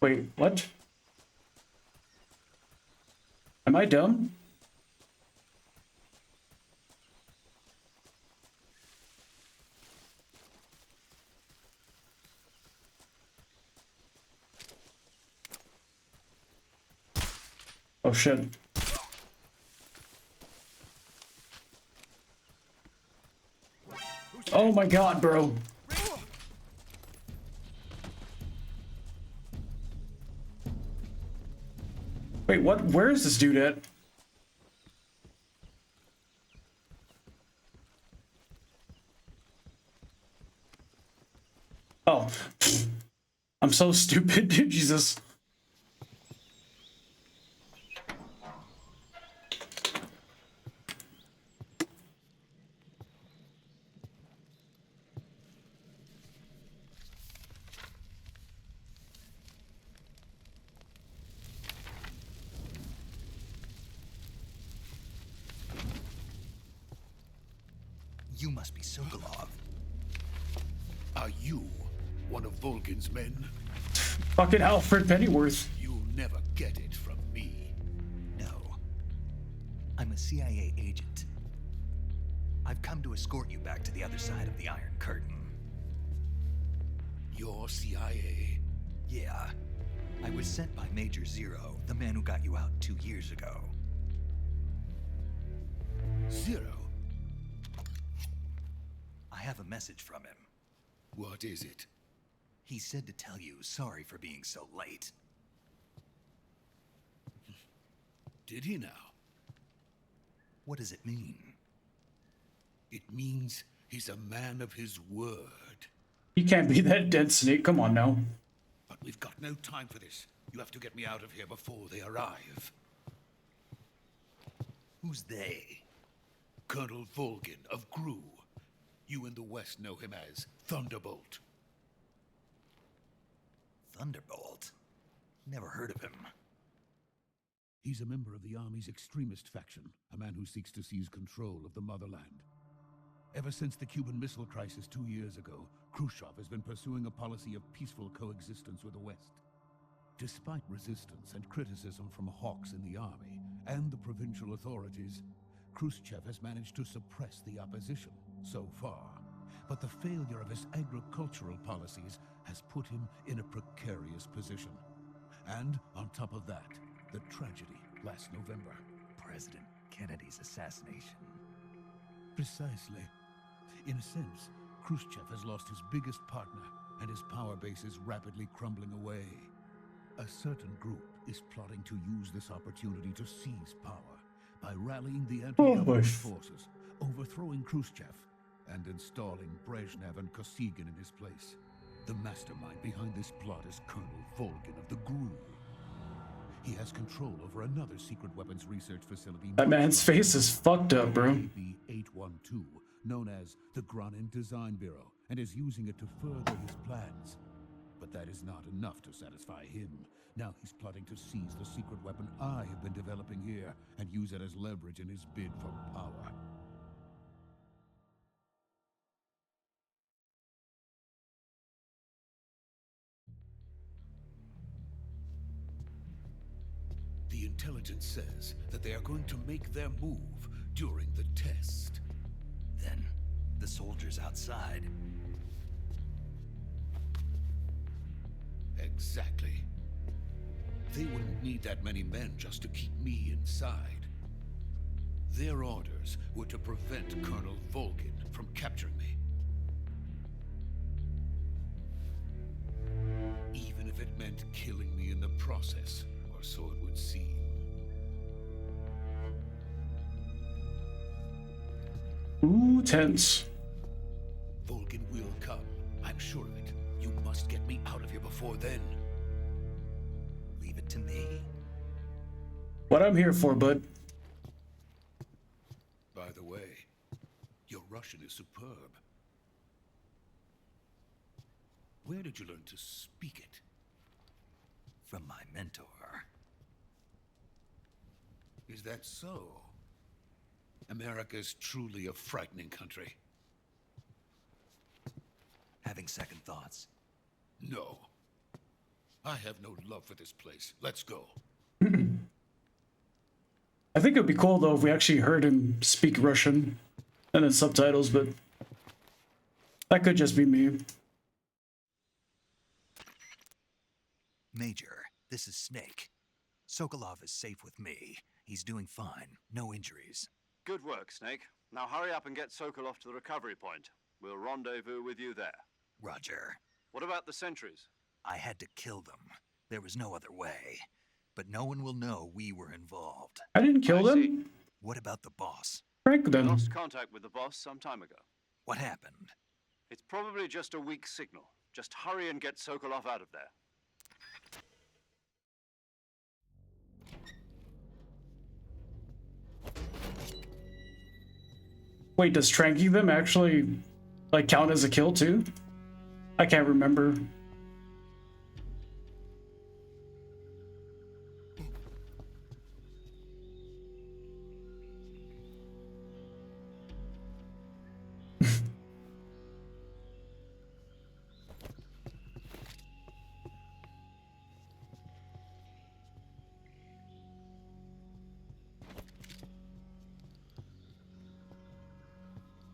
Wait, what? Am I dumb? Oh shit. Oh my god, bro. Wait, what? Where is this dude at? Oh. I'm so stupid, dude. Jesus. You must be Sokolov. Are you one of Volgin's men? Fucking Alfred Pennyworth. You'll never get it from me. No. I'm a CIA agent. I've come to escort you back to the other side of the Iron Curtain. You're CIA? Yeah. I was sent by Major Zero, the man who got you out 2 years ago. Zero? I have a message from him. What is it? He said to tell you sorry for being so late. Did he now? What does it mean? It means he's a man of his word. He can't be that dead, Snake. Come on now. But we've got no time for this. You have to get me out of here before they arrive. Who's they? Colonel Volgin of Gru. You in the West know him as Thunderbolt. Thunderbolt? Never heard of him. He's a member of the Army's extremist faction, a man who seeks to seize control of the motherland. Ever since the Cuban Missile Crisis 2 years ago, Khrushchev has been pursuing a policy of peaceful coexistence with the West. Despite resistance and criticism from hawks in the army and the provincial authorities, Khrushchev has managed to suppress the opposition so far. But the failure of his agricultural policies has put him in a precarious position. And on top of that, the tragedy last November. President Kennedy's assassination. Precisely. In a sense, Khrushchev has lost his biggest partner, and his power base is rapidly crumbling away. A certain group is plotting to use this opportunity to seize power by rallying the anti-government forces, overthrowing Khrushchev, and installing Brezhnev and Kosygin in his place. The mastermind behind this plot is Colonel Volgin of the GRU. He has control over another secret weapons research facility. That man's face is fucked up, bro. AB-812, known as the Granin Design Bureau, and is using it to further his plans. But that is not enough to satisfy him. Now he's plotting to seize the secret weapon I have been developing here and use it as leverage in his bid for power. The intelligence says that they are going to make their move during the test. Then, the soldiers outside. Exactly. They wouldn't need that many men just to keep me inside. Their orders were to prevent Colonel Volgin from capturing me. Even if it meant killing me in the process, or so it would seem. Ooh, tense. Volgin will come. I'm sure of it. You must get me out of here before then. Leave it to me. What I'm here for, bud. By the way, your Russian is superb. Where did you learn to speak it? From my mentor. Is that so? America's truly a frightening country. Having second thoughts? No. I have no love for this place. Let's go. I think it would be cool, though, if we actually heard him speak Russian and then subtitles, but that could just be me. Major, this is Snake. Sokolov is safe with me. He's doing fine. No injuries. Good work, Snake. Now hurry up and get Sokolov to the recovery point. We'll rendezvous with you there. Roger. What about the sentries? I had to kill them. There was no other way. But no one will know we were involved. I didn't kill I them. see. What about the boss? Frank We them. lost contact with the boss some time ago. What happened? It's probably just a weak signal. Just hurry and get Sokolov out of there. Wait, does tranking them actually, like, count as a kill, too? I can't remember.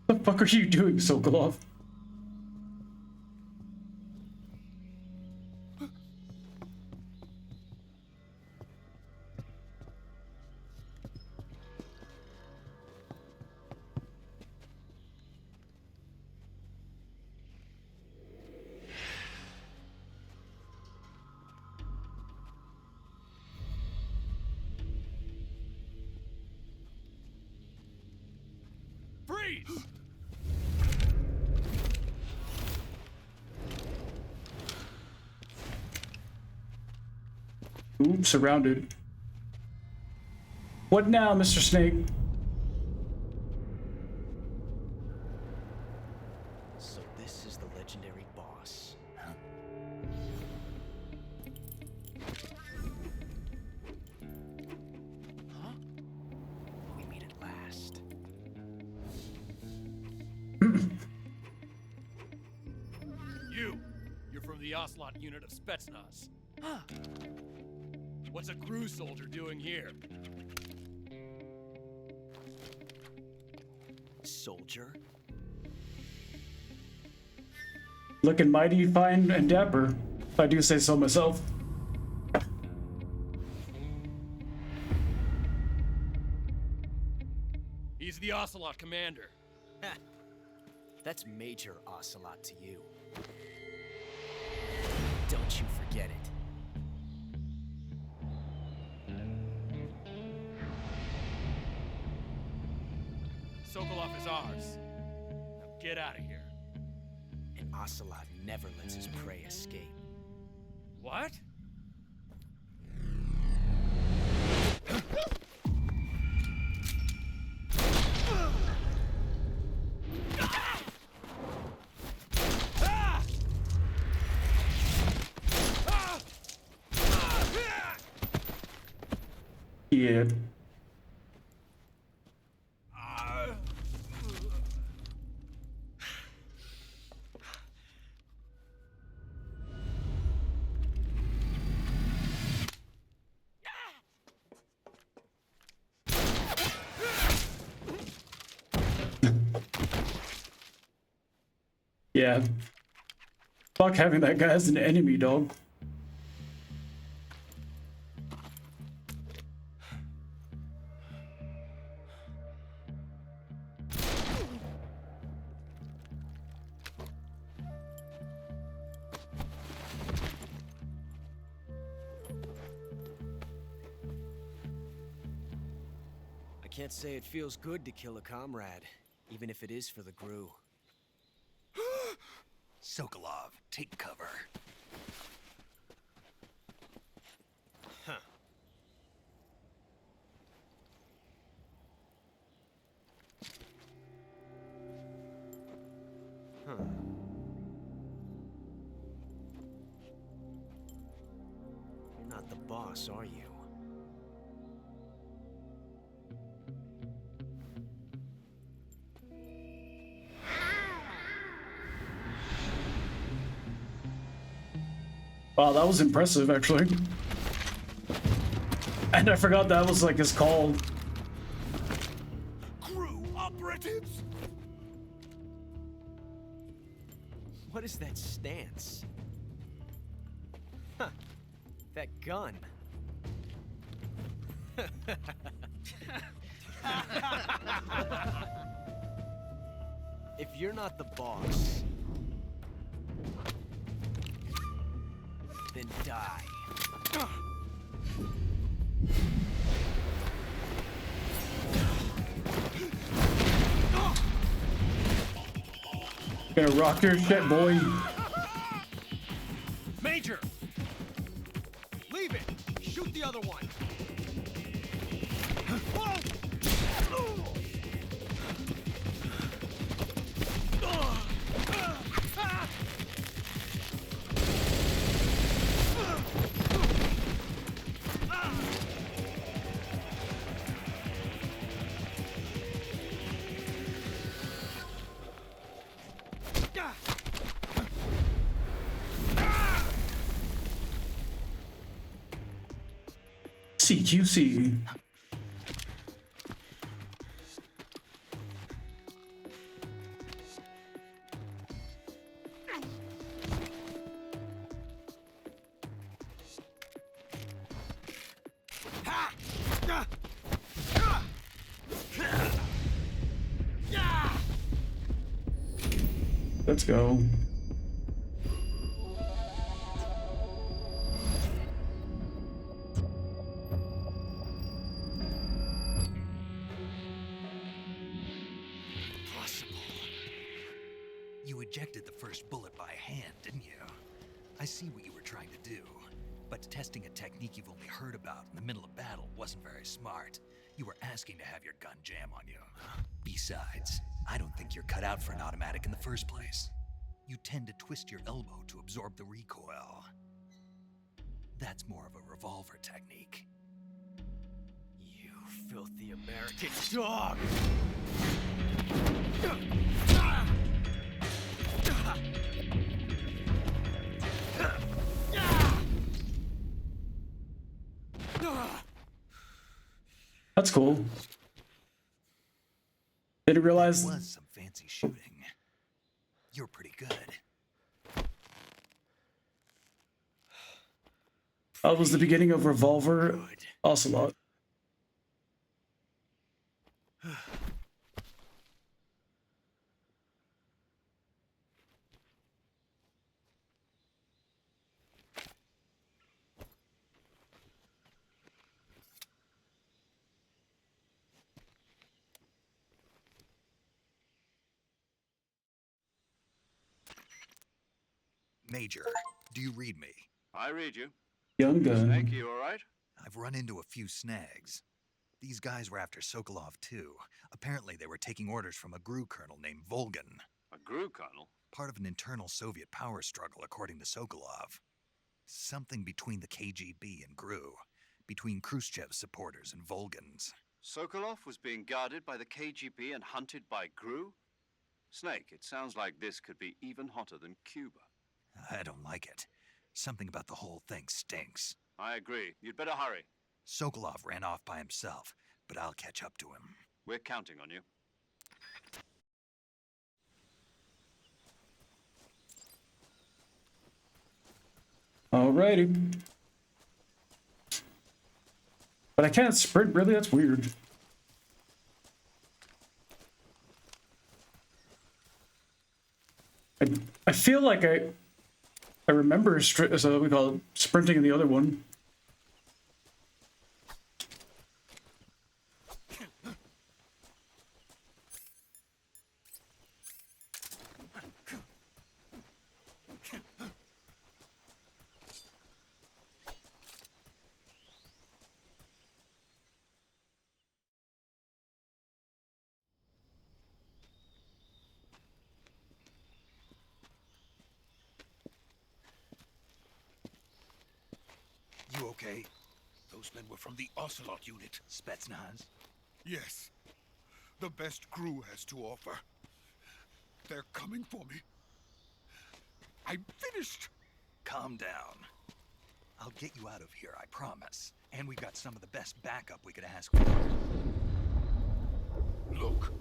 What the fuck are you doing, Sokolov? Freeze! Ooh, surrounded. What now, Mr. Snake? So this is the legendary boss. Huh? Huh? We meet at last. You're from the Ocelot unit of Spetsnaz. Huh. What's a crew soldier doing here? Soldier? Looking mighty fine and dapper, if I do say so myself. He's the Ocelot commander. That's Major Ocelot to you. Don't you forget it. Sokolov is ours. Now get out of here. And Ocelot never lets his prey escape. What? Yeah. Yeah. Fuck having that guy as an enemy, dog. I can't say it feels good to kill a comrade, even if it is for the GRU. Sokolov, take cover. Huh. Huh. You're not the boss, are you? Wow, that was impressive, actually. And I forgot that was like his call. GRU operatives! What is that stance? Huh. That gun. If you're not the boss, then die. Gonna rock your shit, boy. Major! Leave it! Shoot the other one! CQC. Let's go. You ejected the first bullet by hand, didn't you? I see what you were trying to do. But testing a technique you've only heard about in the middle of battle wasn't very smart. You were asking to have your gun jam on you. Besides, I don't think you're cut out for an automatic in the first place. You tend to twist your elbow to absorb the recoil. That's more of a revolver technique. You filthy American dog! That's cool. Didn't realize. That was some fancy shooting. You're pretty good. That was the beginning of Revolver Ocelot. Major, do you read me? I read you. Young gun. Snake, you all right? I've run into a few snags. These guys were after Sokolov too. Apparently they were taking orders from a GRU colonel named Volgan. A GRU colonel? Part of an internal Soviet power struggle, according to Sokolov. Something between the KGB and GRU. Between Khrushchev's supporters and Volgan's. Sokolov was being guarded by the KGB and hunted by GRU? Snake, it sounds like this could be even hotter than Cuba. I don't like it. Something about the whole thing stinks. I agree. You'd better hurry. Sokolov ran off by himself, but I'll catch up to him. We're counting on you. Alrighty. But I can't sprint, really? That's weird. I feel like I remember so we call it sprinting in the other one. You okay? Those men were from the Ocelot unit. Spetsnaz? Yes. The best GRU has to offer. They're coming for me. I'm finished. Calm down. I'll get you out of here, I promise. And we've got some of the best backup we could ask for. Look.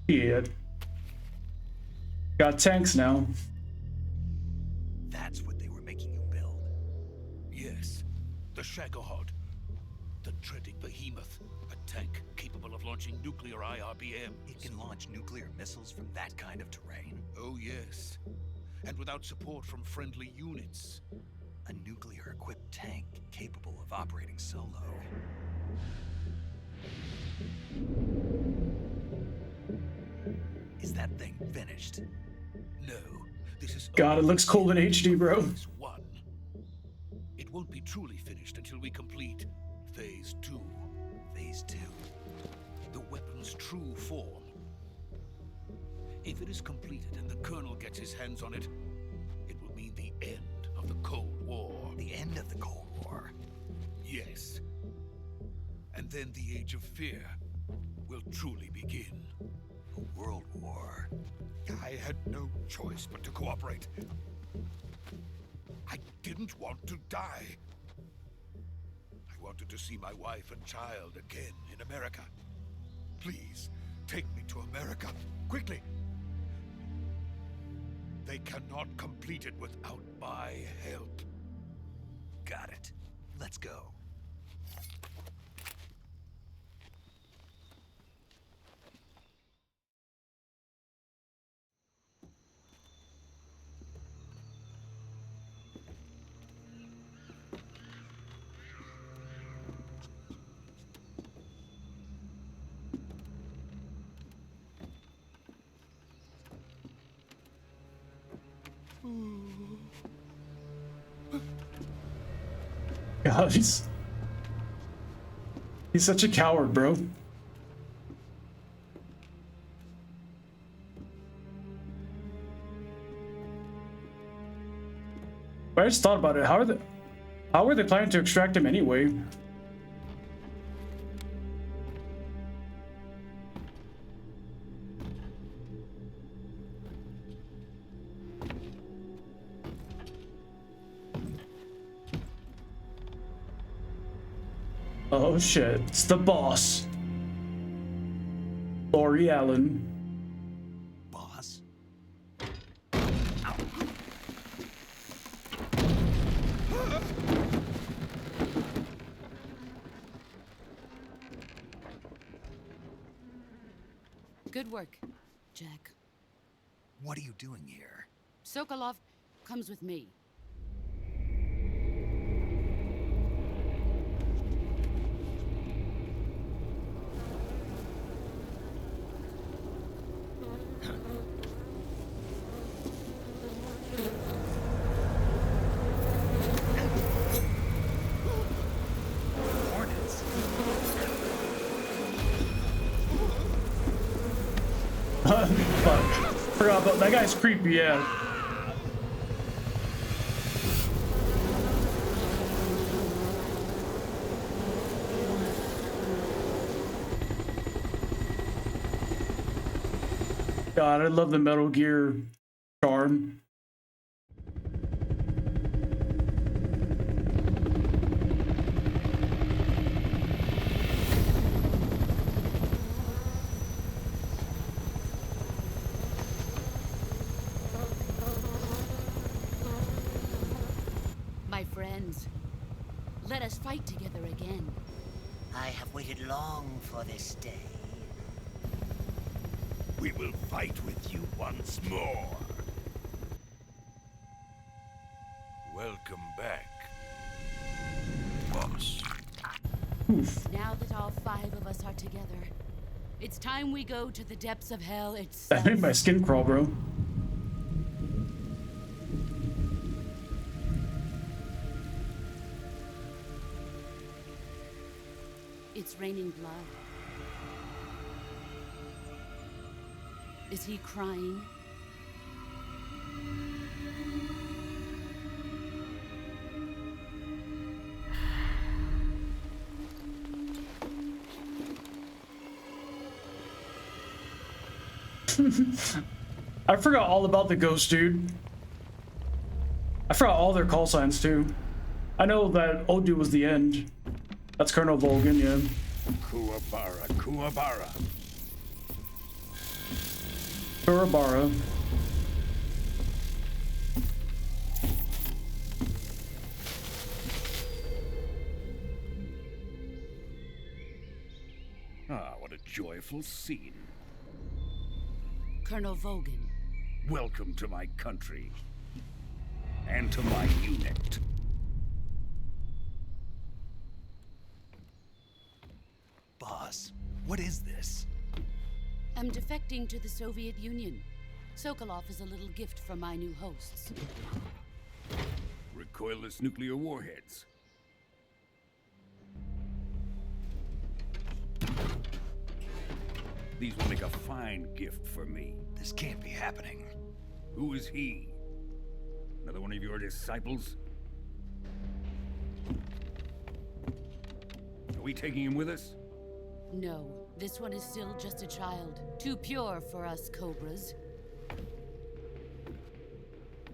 Yeah. Got tanks now. That's what they were making you build? Yes. The Shagohod. The dreaded behemoth. A tank capable of launching nuclear IRBMs. It can launch nuclear missiles from that kind of terrain? Oh, yes. And without support from friendly units. A nuclear-equipped tank capable of operating solo. Is that thing finished? No. This is God, it looks cool in HD, bro. Phase 1. It won't be truly finished until we complete Phase 2. Phase 2? The weapon's true form. If it is completed and the Colonel gets his hands on it, it will mean the end of the Cold War. The end of the Cold War? Yes. And then the Age of Fear will truly begin. A world war? I had no choice but to cooperate. I didn't want to die. I wanted to see my wife and child again in America. Please, take me to America, quickly. They cannot complete it without my help. Got it. Let's go. God, he's such a coward, bro. But I just thought about it. How are they planning to extract him anyway? Oh shit, it's the boss. Lori Allen. Boss? Good work, Jack. What are you doing here? Sokolov comes with me. Hornets? Fuck. Forgot about that guy's creepy, yeah. God, I love the Metal Gear charm. My friends, let us fight together again. I have waited long for this day. We will fight with you once more. Welcome back, boss. Now that all 5 of us are together, it's time we go to the depths of hell That itself. made my skin crawl, bro. It's raining blood. Is he crying? I forgot all about the ghost dude. I forgot all their call signs too. I know that old dude was the end. That's Colonel Volgan, yeah. Kuwabara, Kuwabara. Kurabara. Ah, what a joyful scene. Colonel Volgan. Welcome to my country. And to my unit. Boss, what is this? I'm defecting to the Soviet Union. Sokolov is a little gift from my new hosts. Recoilless nuclear warheads. These will make a fine gift for me. This can't be happening. Who is he? Another one of your disciples? Are we taking him with us? No, this one is still just a child. Too pure for us Cobras.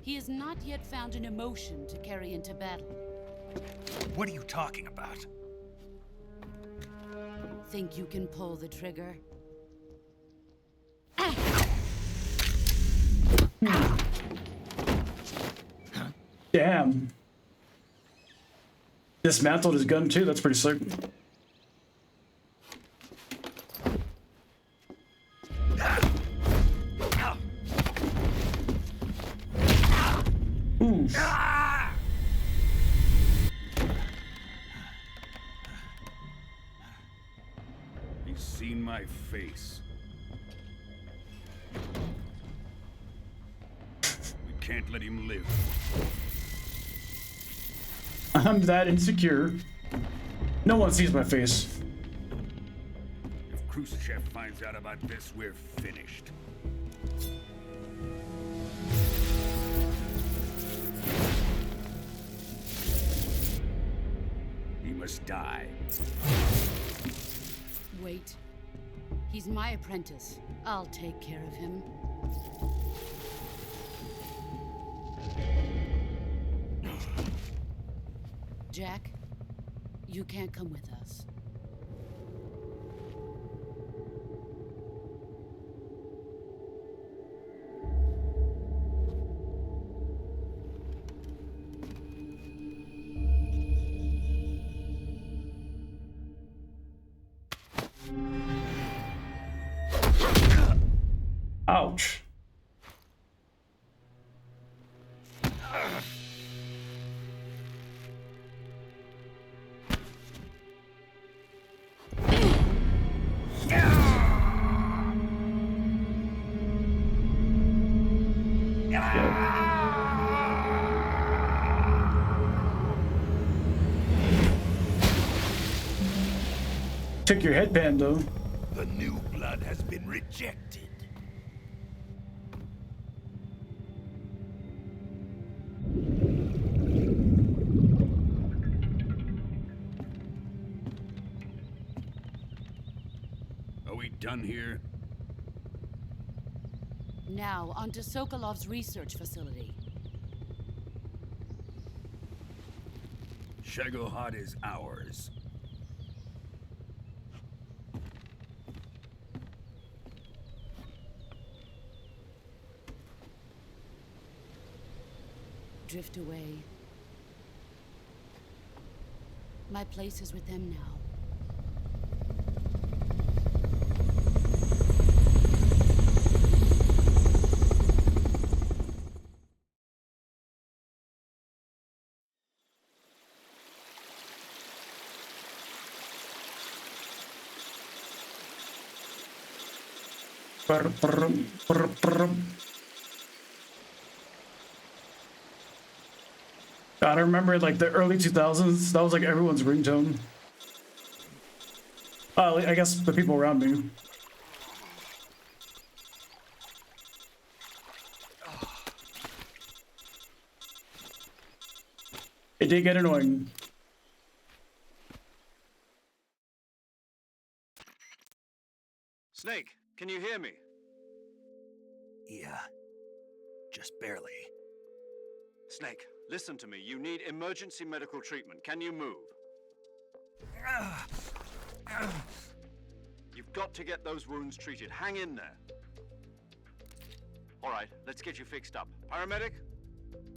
He has not yet found an emotion to carry into battle. What are you talking about? Think you can pull the trigger? Damn. Dismantled his gun too, that's pretty sick. Ooh. He's seen my face. We can't let him live. I'm that insecure. No one sees my face. If Khrushchev finds out about this, we're finished. He must die. Wait. He's my apprentice. I'll take care of him. Jack, you can't come with us. Ouch. Took your headband though. The new blood has been rejected. Are we done here? Now, on to Sokolov's research facility. Shagohod is ours. Drift away. My place is with them now. God, I remember like the early 2000s. That was like everyone's ringtone. I guess the people around me. It did get annoying. Snake, can you hear me? Yeah. Just barely. Snake, listen to me. You need emergency medical treatment. Can you move? You've got to get those wounds treated. Hang in there. All right, let's get you fixed up. Paramedic?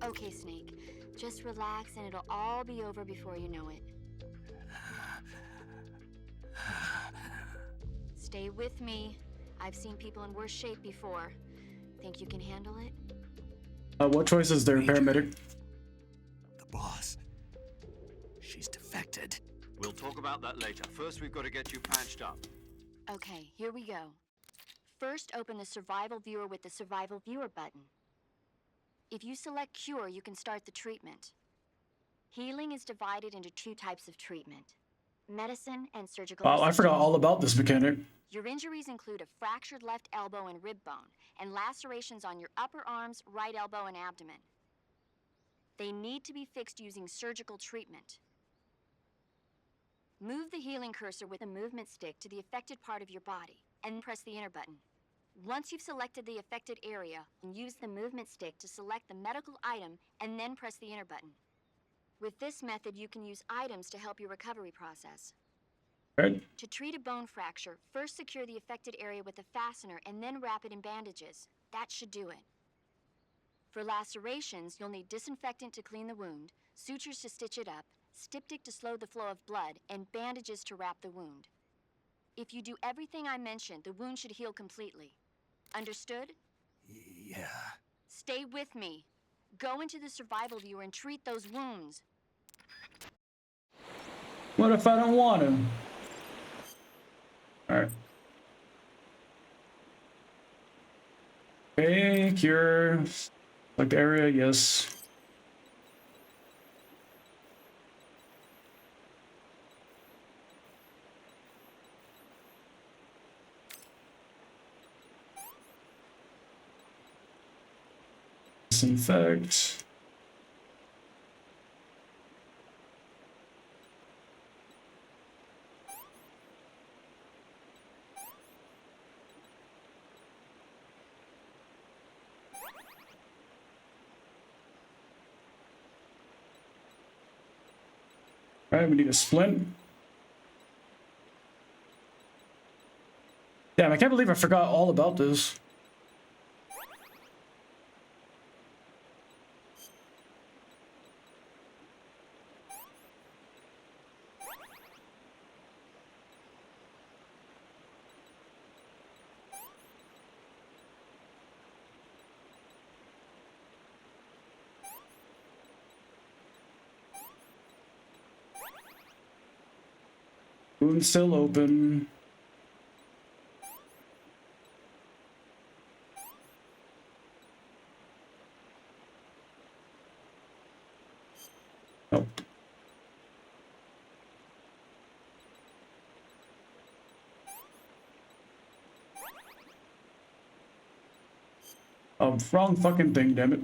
Okay, Snake. Just relax and it'll all be over before you know it. Stay with me. I've seen people in worse shape before. Think you can handle it? What choice is there, paramedic? The boss. She's defected. We'll talk about that later. First, we've got to get you patched up. Okay, here we go. First, open the survival viewer with the survival viewer button. If you select cure, you can start the treatment. Healing is divided into two types of treatment: medicine and surgical. Wow, I forgot all about this mechanic. Your injuries include a fractured left elbow and rib bone, and lacerations on your upper arms, right elbow, and abdomen. They need to be fixed using surgical treatment. Move the healing cursor with a movement stick to the affected part of your body, and press the enter button. Once you've selected the affected area, use the movement stick to select the medical item, and then press the enter button. With this method, you can use items to help your recovery process. Right. To treat a bone fracture, first secure the affected area with a fastener and then wrap it in bandages. That should do it. For lacerations, you'll need disinfectant to clean the wound, sutures to stitch it up, styptic to slow the flow of blood, and bandages to wrap the wound. If you do everything I mentioned, the wound should heal completely. Understood? Yeah. Stay with me. Go into the survival viewer and treat those wounds. What if I don't want to? Alright. Okay, cure. Select area, yes. Disinfect. All right, we need a splint. Damn, I can't believe I forgot all about this. Wound still open. Nope. Oh, wrong fucking thing, damn it.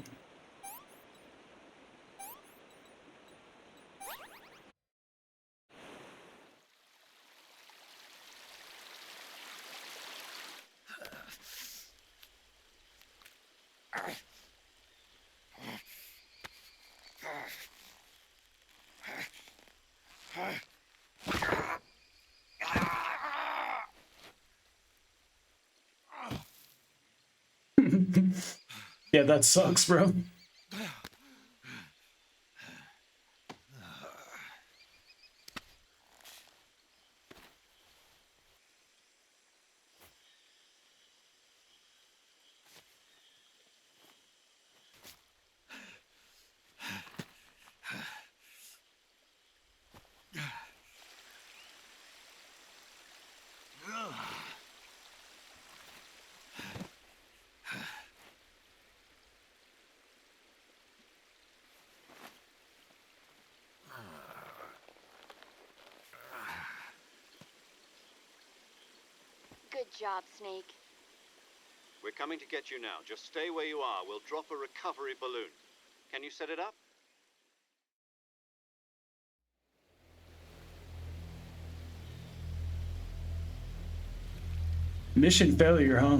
Yeah, that sucks, bro. Good job, Snake. We're coming to get you now. Just stay where you are. We'll drop a recovery balloon. Can you set it up? Mission failure, huh?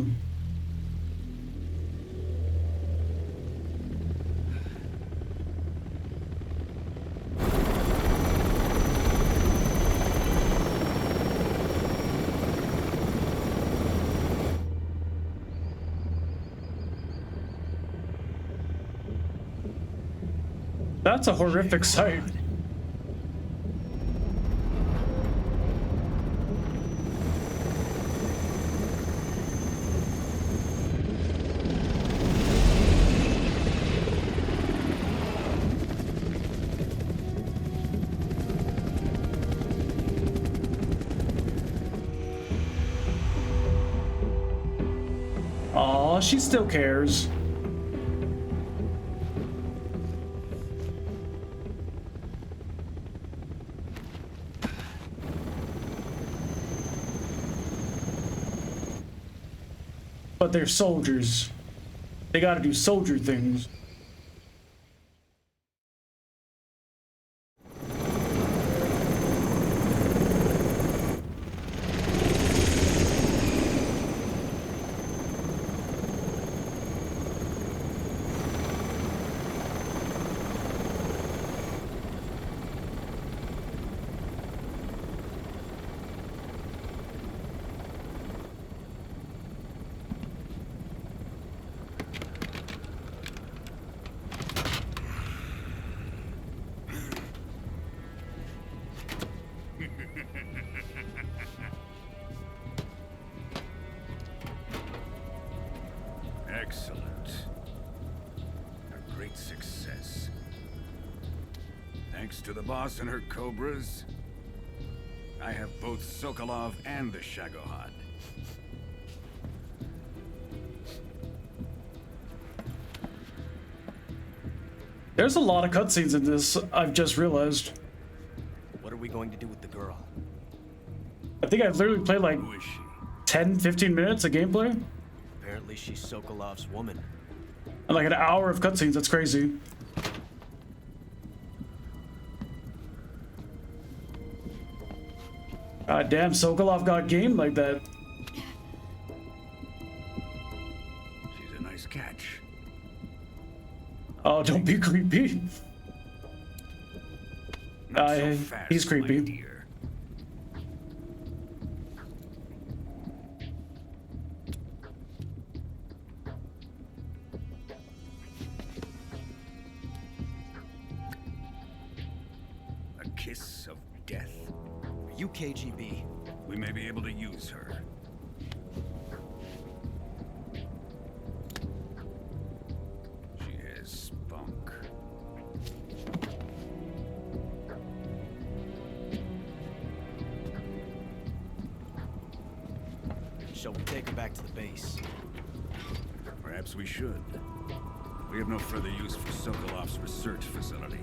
That's a horrific sight. Aw, she still cares. But they're soldiers. They gotta do soldier things. Excellent. A great success. Thanks to the boss and her cobras, I have both Sokolov and the Shagohod. There's a lot of cutscenes in this, I've just realized. What are we going to do with the girl? I think I've literally played like 10, 15 minutes of gameplay. Apparently she's Sokolov's woman. And like an hour of cutscenes, that's crazy. God damn, Sokolov got game like that. She's a nice catch. Oh, don't be creepy. Not so fast, he's creepy. my dear. A kiss of death. Are you KGB? We may be able to use her. She has spunk. Shall we take her back to the base? Perhaps we should. We have no further use for Sokolov's research facility.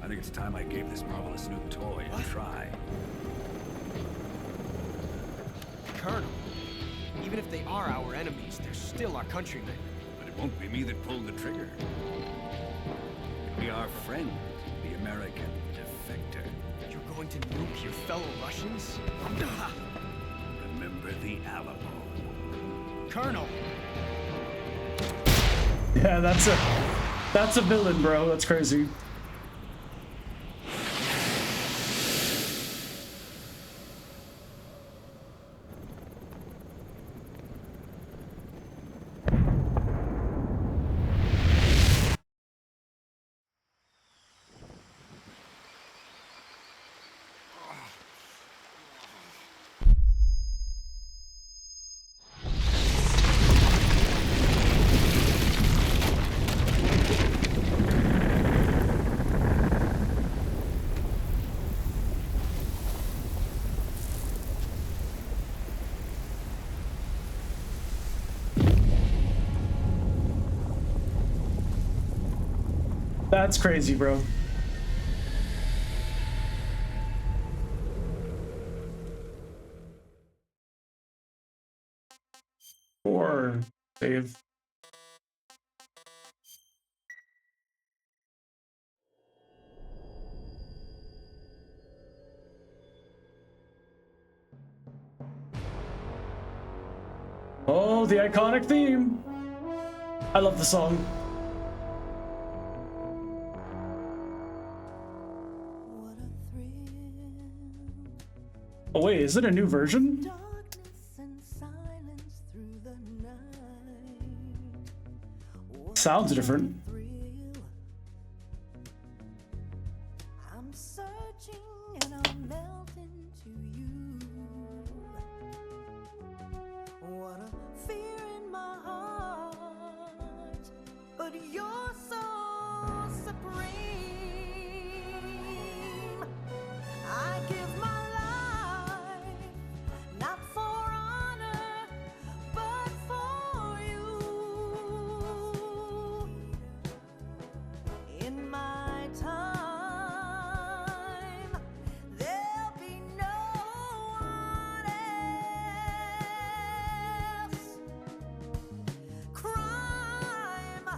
I think it's time I gave this marvelous new toy a try. Colonel, even if they are our enemies, they're still our countrymen. But it won't be me that pulled the trigger. It'll be our friend, the American defector. You're going to nuke your fellow Russians? Remember the Alamo. Colonel! Yeah, that's a villain, bro. That's crazy. That's crazy, bro. Or save. Oh, the iconic theme. I love the song. Oh wait, is it a new version? Sounds different. I'm searching and I'm melting to you. What a fear in my heart, but you're so supreme. I give my not for honor, but for you. In my time, there'll be no one else. Crime,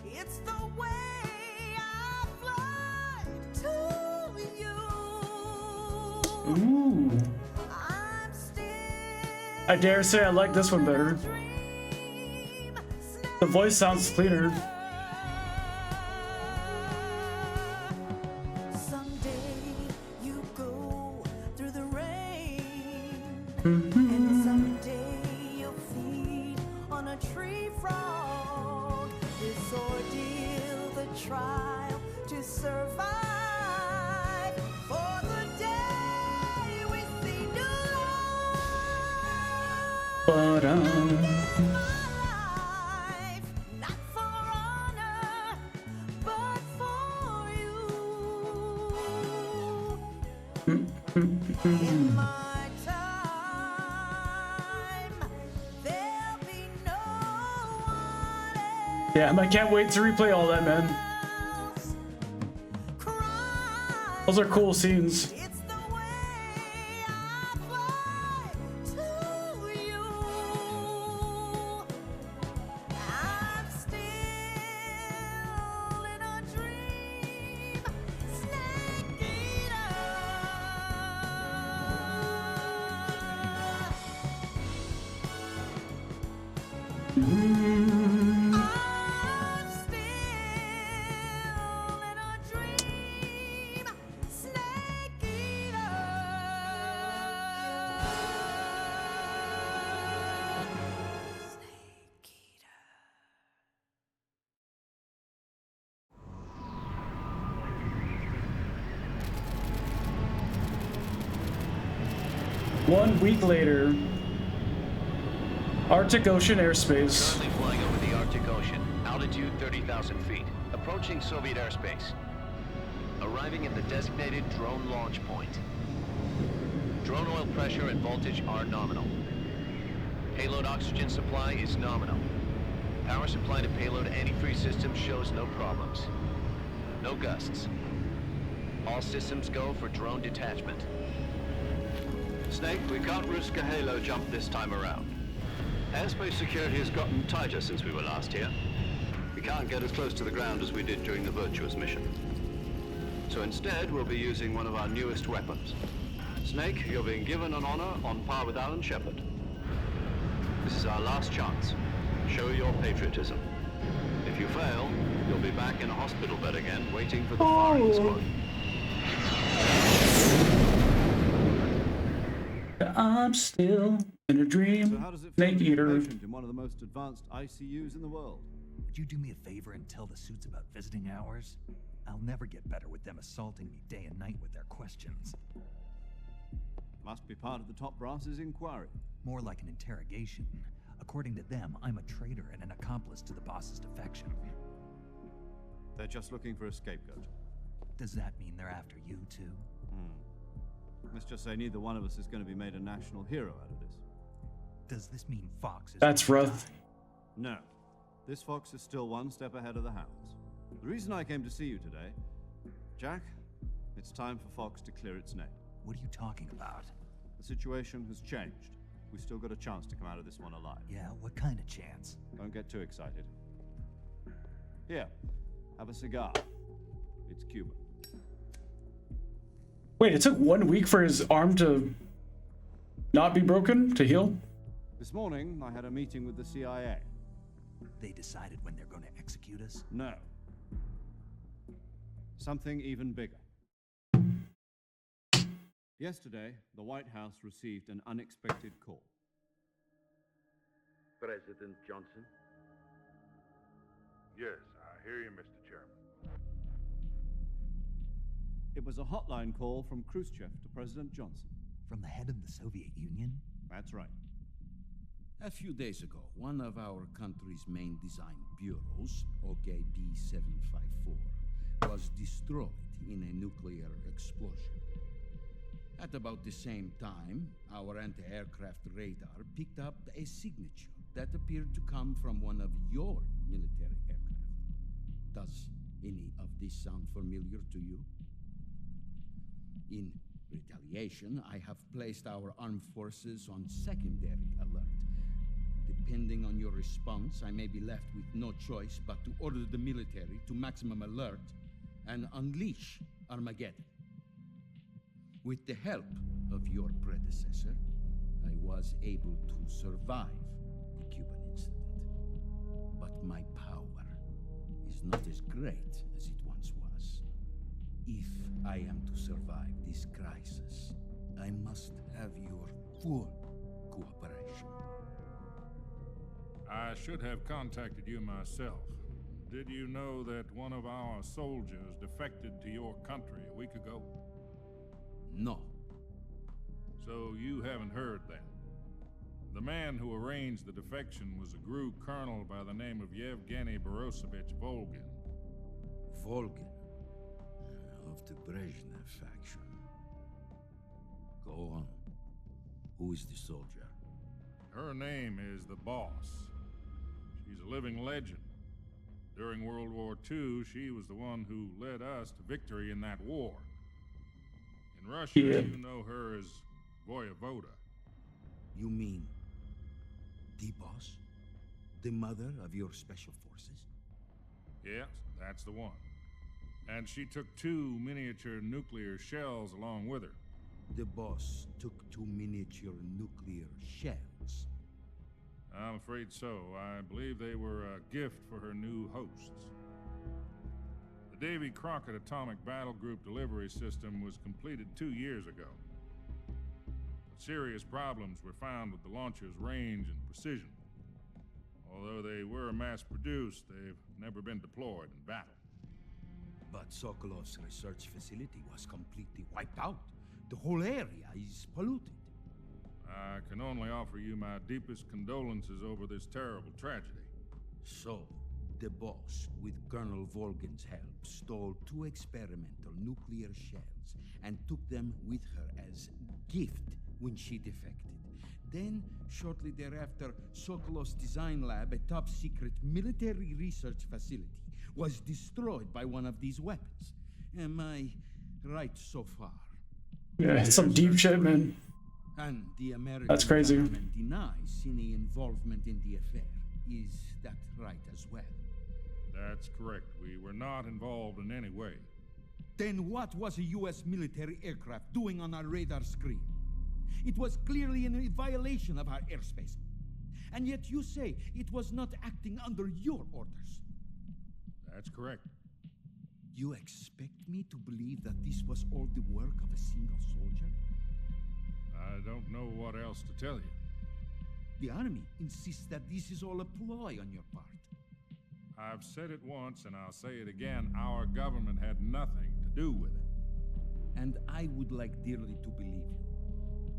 it's the way I fly to you. Ooh. I dare say I like this one better. The voice sounds cleaner. Someday you go through the rain, and someday you'll feed on a tree frog. This ordeal, the trial to survive. For the day we see new life. But Not for honor, but for you. In my time, there'll be no one else. yeah, I can't wait to replay all that, man. Those are cool scenes. It's the way I fly to you. I'm still in a dream, snake eater. I'm still in a dream, snake eater. Snake eater. 1 week later, Arctic Ocean airspace. Currently flying over the Arctic Ocean, altitude 30,000 feet, approaching Soviet airspace. Arriving at the designated drone launch point. Drone oil pressure and voltage are nominal. Payload oxygen supply is nominal. Power supply to payload antifreeze system shows no problems. No gusts. All systems go for drone detachment. Snake, we can't risk a halo jump this time around. Airspace security has gotten tighter since we were last here. We can't get as close to the ground as we did during the Virtuous mission. So instead, we'll be using one of our newest weapons. Snake, you're being given an honor on par with Alan Shepard. This is our last chance. Show your patriotism. If you fail, you'll be back in a hospital bed again, waiting for the firing squad. I'm still in a dream. So how does it feel Snake to be a eater. patient in one of the most advanced ICUs in the world? Would you do me a favor and tell the suits about visiting hours? I'll never get better with them assaulting me day and night with their questions. Must be part of the top brass's inquiry. More like an interrogation. According to them, I'm a traitor and an accomplice to the boss's defection. They're just looking for a scapegoat. Does that mean they're after you too? Let's just say neither one of us is going to be made a national hero out of this. Does this mean Fox is... That's rough. No. This fox is still one step ahead of the hounds. The reason I came to see you today, Jack, it's time for Fox to clear its name. What are you talking about? The situation has changed. We still got a chance to come out of this one alive. Yeah, what kind of chance? Don't get too excited. Here, have a cigar. It's Cuban. Wait, it took 1 week for his arm to not be broken, to heal? This morning, I had a meeting with the CIA. They decided when they're going to execute us? No. Something even bigger. Yesterday, the White House received an unexpected call. President Johnson? Yes, I hear you, Mr. Chairman. It was a hotline call from Khrushchev to President Johnson. From the head of the Soviet Union? That's right. A few days ago, one of our country's main design bureaus, OKB-754, was destroyed in a nuclear explosion. At about the same time, our anti-aircraft radar picked up a signature that appeared to come from one of your military aircraft. Does any of this sound familiar to you? In retaliation, I have placed our armed forces on secondary alert. Depending on your response, I may be left with no choice but to order the military to maximum alert and unleash Armageddon. With the help of your predecessor, I was able to survive the Cuban incident. But my power is not as great as it once was. If I am to survive this crisis, I must have your full cooperation. I should have contacted you myself. Did you know that one of our soldiers defected to your country a week ago? No. So you haven't heard then. The man who arranged the defection was a GRU colonel by the name of Yevgeny Borosovich Volgin. Volgin? Of the Brezhnev faction. Go on. Who is the soldier? Her name is the Boss. She's a living legend. During World War II, she was the one who led us to victory in that war. In Russia, Yeah. you know her as Voyevoda. You mean the boss? The mother of your special forces? Yes, that's the one. And she took 2 miniature nuclear shells along with her. The boss took 2 miniature nuclear shells. I'm afraid so. I believe they were a gift for her new hosts. The Davy Crockett Atomic Battle Group delivery system was completed 2 years ago. But serious problems were found with the launcher's range and precision. Although they were mass-produced, they've never been deployed in battle. But Sokolov's research facility was completely wiped out. The whole area is polluted. I can only offer you my deepest condolences over this terrible tragedy. So, the boss, with Colonel Volgin's help, stole 2 experimental nuclear shells and took them with her as gift when she defected. Then, shortly thereafter, Sokolov's design lab, a top-secret military research facility, was destroyed by one of these weapons. Am I right so far? Yeah, it's some deep shit, man. And the American That's crazy. government denies any involvement in the affair. Is that right as well? That's correct. We were not involved in any way. Then what was a U.S. military aircraft doing on our radar screen? It was clearly in a violation of our airspace. And yet you say it was not acting under your orders. That's correct. You expect me to believe that this was all the work of a single soldier? I don't know what else to tell you. The army insists that this is all a ploy on your part. I've said it once and I'll say it again. Our government had nothing to do with it. And I would like dearly to believe you.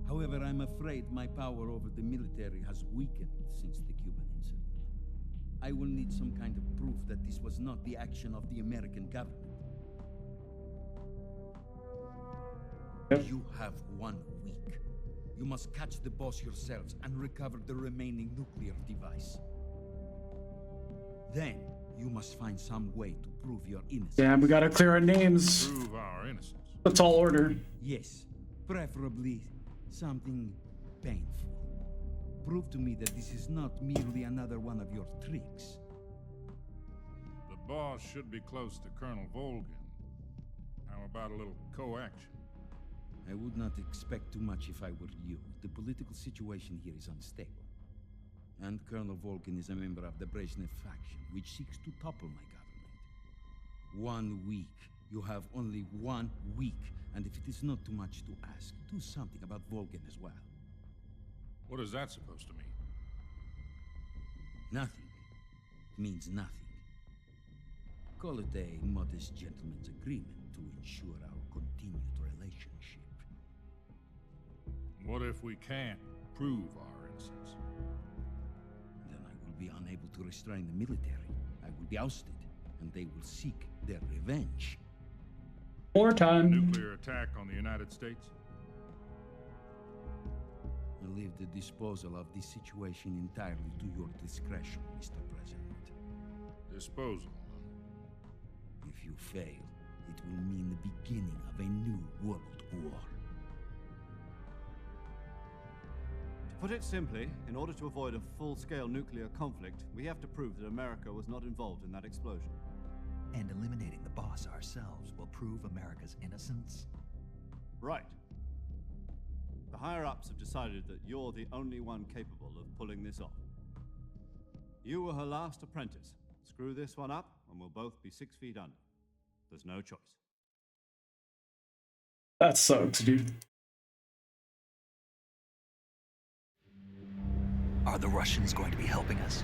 However, I'm afraid my power over the military has weakened since the Cuban incident. I will need some kind of proof that this was not the action of the American government. You have 1 week. You must catch the boss yourselves and recover the remaining nuclear device. Then, you must find some way to prove your innocence. Damn, we gotta clear our names. Prove our innocence. That's all order. Yes, preferably something painful. Prove to me that this is not merely another one of your tricks. The boss should be close to Colonel Volgin. How about a little co-action? I would not expect too much if I were you. The political situation here is unstable. And Colonel Volgin is a member of the Brezhnev faction, which seeks to topple my government. 1 week. You have only 1 week. And if it is not too much to ask, do something about Volgin as well. What is that supposed to mean? Nothing. It means nothing. Call it a modest gentleman's agreement to ensure our continued relationship. What if we can't prove our innocence? Then I will be unable to restrain the military. I will be ousted, and they will seek their revenge. More time. Nuclear attack on the United States? I leave the disposal of this situation entirely to your discretion, Mr. President. Disposal? If you fail, it will mean the beginning of a new world war. To put it simply, in order to avoid a full-scale nuclear conflict, we have to prove that America was not involved in that explosion. And eliminating the boss ourselves will prove America's innocence? Right. The higher-ups have decided that you're the only one capable of pulling this off. You were her last apprentice. Screw this one up, and we'll both be 6 feet under. There's no choice. That sucks, dude. Are the Russians going to be helping us?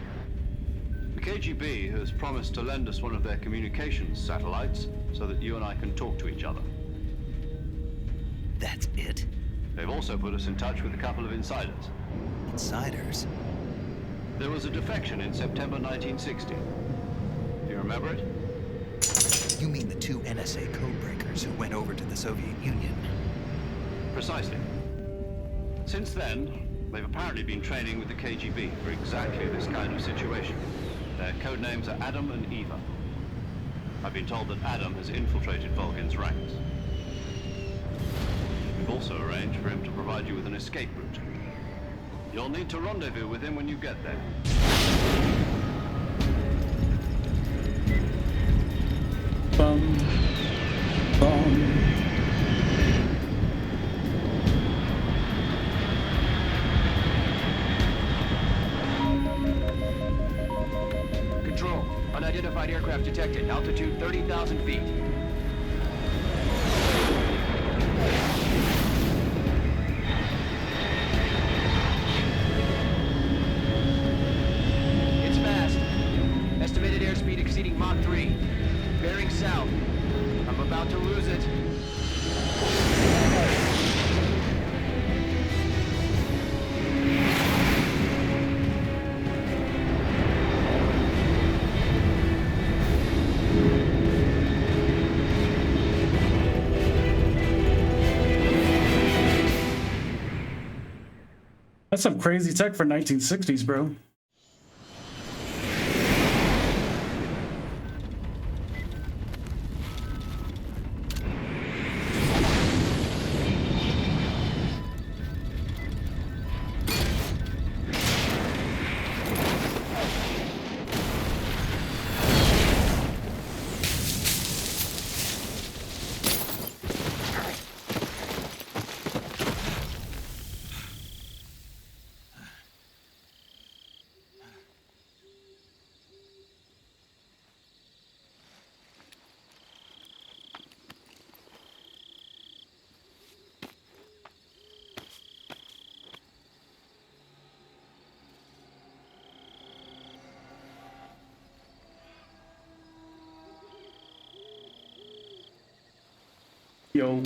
The KGB has promised to lend us one of their communications satellites so that you and I can talk to each other. That's it? They've also put us in touch with a couple of insiders. Insiders? There was a defection in September 1960. Do you remember it? You mean the 2 NSA codebreakers who went over to the Soviet Union? Precisely. Since then, they've apparently been training with the KGB for exactly this kind of situation. Their code names are Adam and Eva. I've been told that Adam has infiltrated Volgin's ranks. We've also arranged for him to provide you with an escape route. You'll need to rendezvous with him when you get there. Bum, bum. Control, unidentified aircraft detected. Altitude 30,000 feet. It's fast. Estimated airspeed exceeding Mach 3. Bearing south. I'm about to lose it. That's some crazy tech for 1960s, bro. Yo.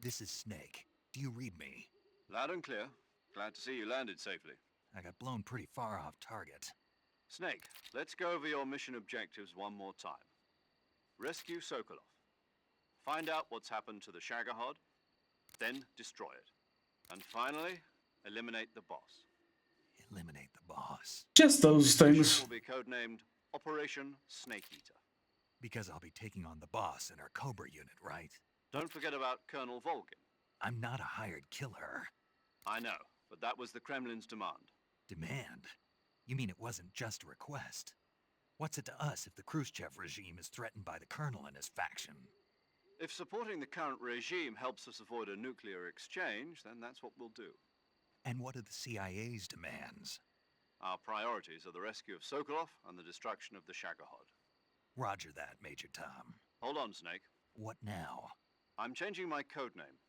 This is Snake. Do you read me? Loud and clear. Glad to see you landed safely. I got blown pretty far off target. Snake, let's go over your mission objectives one more time. Rescue Sokolov. Find out what's happened to the Shagohod, then destroy it. And finally, eliminate the boss. Eliminate the boss. Just those This mission things. will be codenamed Operation Snake Eater. Because I'll be taking on the boss in our Cobra unit, right? Don't forget about Colonel Volgin. I'm not a hired killer. I know, but that was the Kremlin's demand. Demand? You mean it wasn't just a request? What's it to us if the Khrushchev regime is threatened by the Colonel and his faction? If supporting the current regime helps us avoid a nuclear exchange, then that's what we'll do. And what are the CIA's demands? Our priorities are the rescue of Sokolov and the destruction of the Shagohod. Roger that, Major Tom. Hold on, Snake. What now? I'm changing my codename.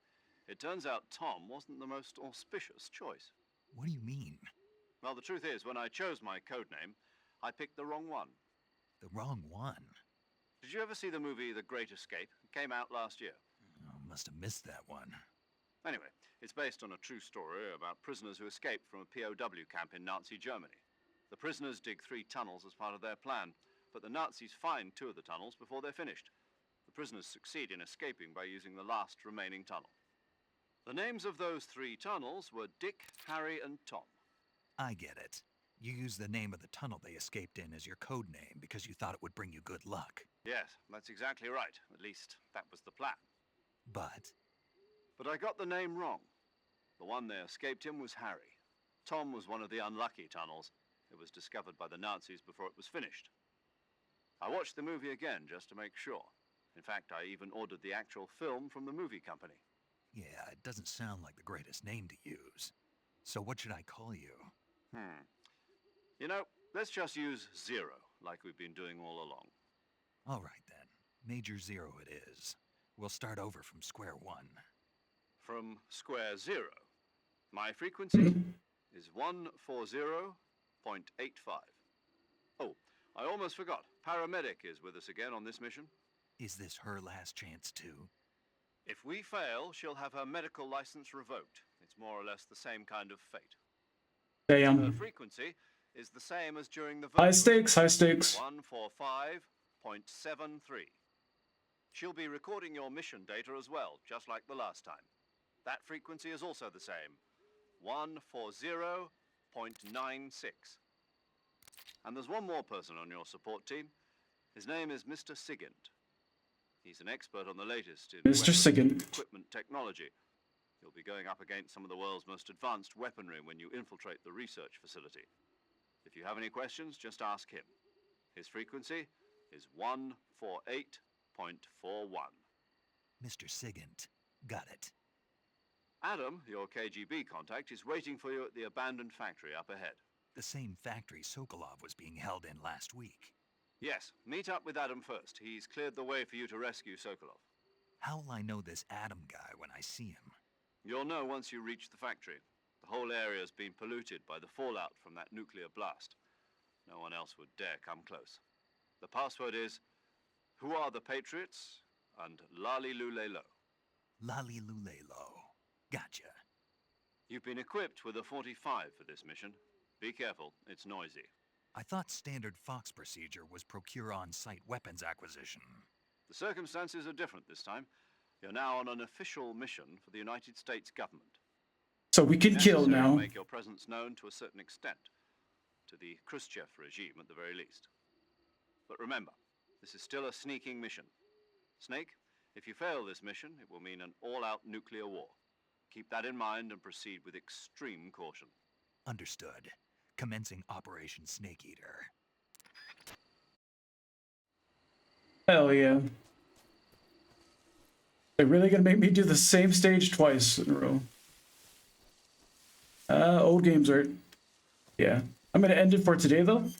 It turns out Tom wasn't the most auspicious choice. What do you mean? Well, the truth is, when I chose my codename, I picked the wrong one. The wrong one? Did you ever see the movie The Great Escape? It came out last year. Oh, must have missed that one. Anyway, it's based on a true story about prisoners who escaped from a POW camp in Nazi Germany. The prisoners dig 3 tunnels as part of their plan, but the Nazis find 2 of the tunnels before they're finished. The prisoners succeed in escaping by using the last remaining tunnel. The names of those 3 tunnels were Dick, Harry, and Tom. I get it. You used the name of the tunnel they escaped in as your code name because you thought it would bring you good luck. Yes, that's exactly right. At least, that was the plan. But I got the name wrong. The one they escaped in was Harry. Tom was one of the unlucky tunnels. It was discovered by the Nazis before it was finished. I watched the movie again just to make sure. In fact, I even ordered the actual film from the movie company. yeah, it doesn't sound like the greatest name to use. So what should I call you? You know, let's just use Zero, like we've been doing all along. All right then. Major Zero it is. We'll start over from square one. From square zero. My frequency is 140.85. Oh, I almost forgot. Paramedic is with us again on this mission. Is this her last chance too? If we fail, she'll have her medical license revoked. It's more or less the same kind of fate. Her Damn. frequency is the same as during the High vote. stakes, high stakes. 145.73. She'll be recording your mission data as well, just like the last time. That frequency is also the same. 140.96. And there's one more person on your support team. His name is Mr. Sigint. He's an expert on the latest in Mr. weapons Sigint. and equipment technology. You'll be going up against some of the world's most advanced weaponry when you infiltrate the research facility. If you have any questions, just ask him. His frequency is 148.41. Mr. Sigint. Got it. Adam, your KGB contact, is waiting for you at the abandoned factory up ahead. The same factory Sokolov was being held in last week. Yes, meet up with Adam first. He's cleared the way for you to rescue Sokolov. How will I know this Adam guy when I see him? You'll know once you reach the factory. The whole area's been polluted by the fallout from that nuclear blast. No one else would dare come close. The password is, "Who are the Patriots?" and Lali Lule Lo. Lali Lule Lo. Gotcha. You've been equipped with a 45 for this mission. Be careful, it's noisy. I thought standard Fox procedure was procure on-site weapons acquisition. The circumstances are different this time. You're now on an official mission for the United States government. So we can kill Necessary to now. make your presence known to a certain extent, to the Khrushchev regime at the very least. But remember, this is still a sneaking mission. Snake, if you fail this mission, it will mean an all-out nuclear war. Keep that in mind and proceed with extreme caution. Understood. Commencing Operation Snake Eater. Hell yeah. They're really gonna make me do the same stage twice in a row. Old games art. Yeah. I'm gonna end it for today though.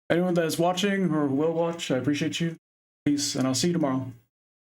Anyone that is watching or will watch, I appreciate you. Peace, and I'll see you tomorrow.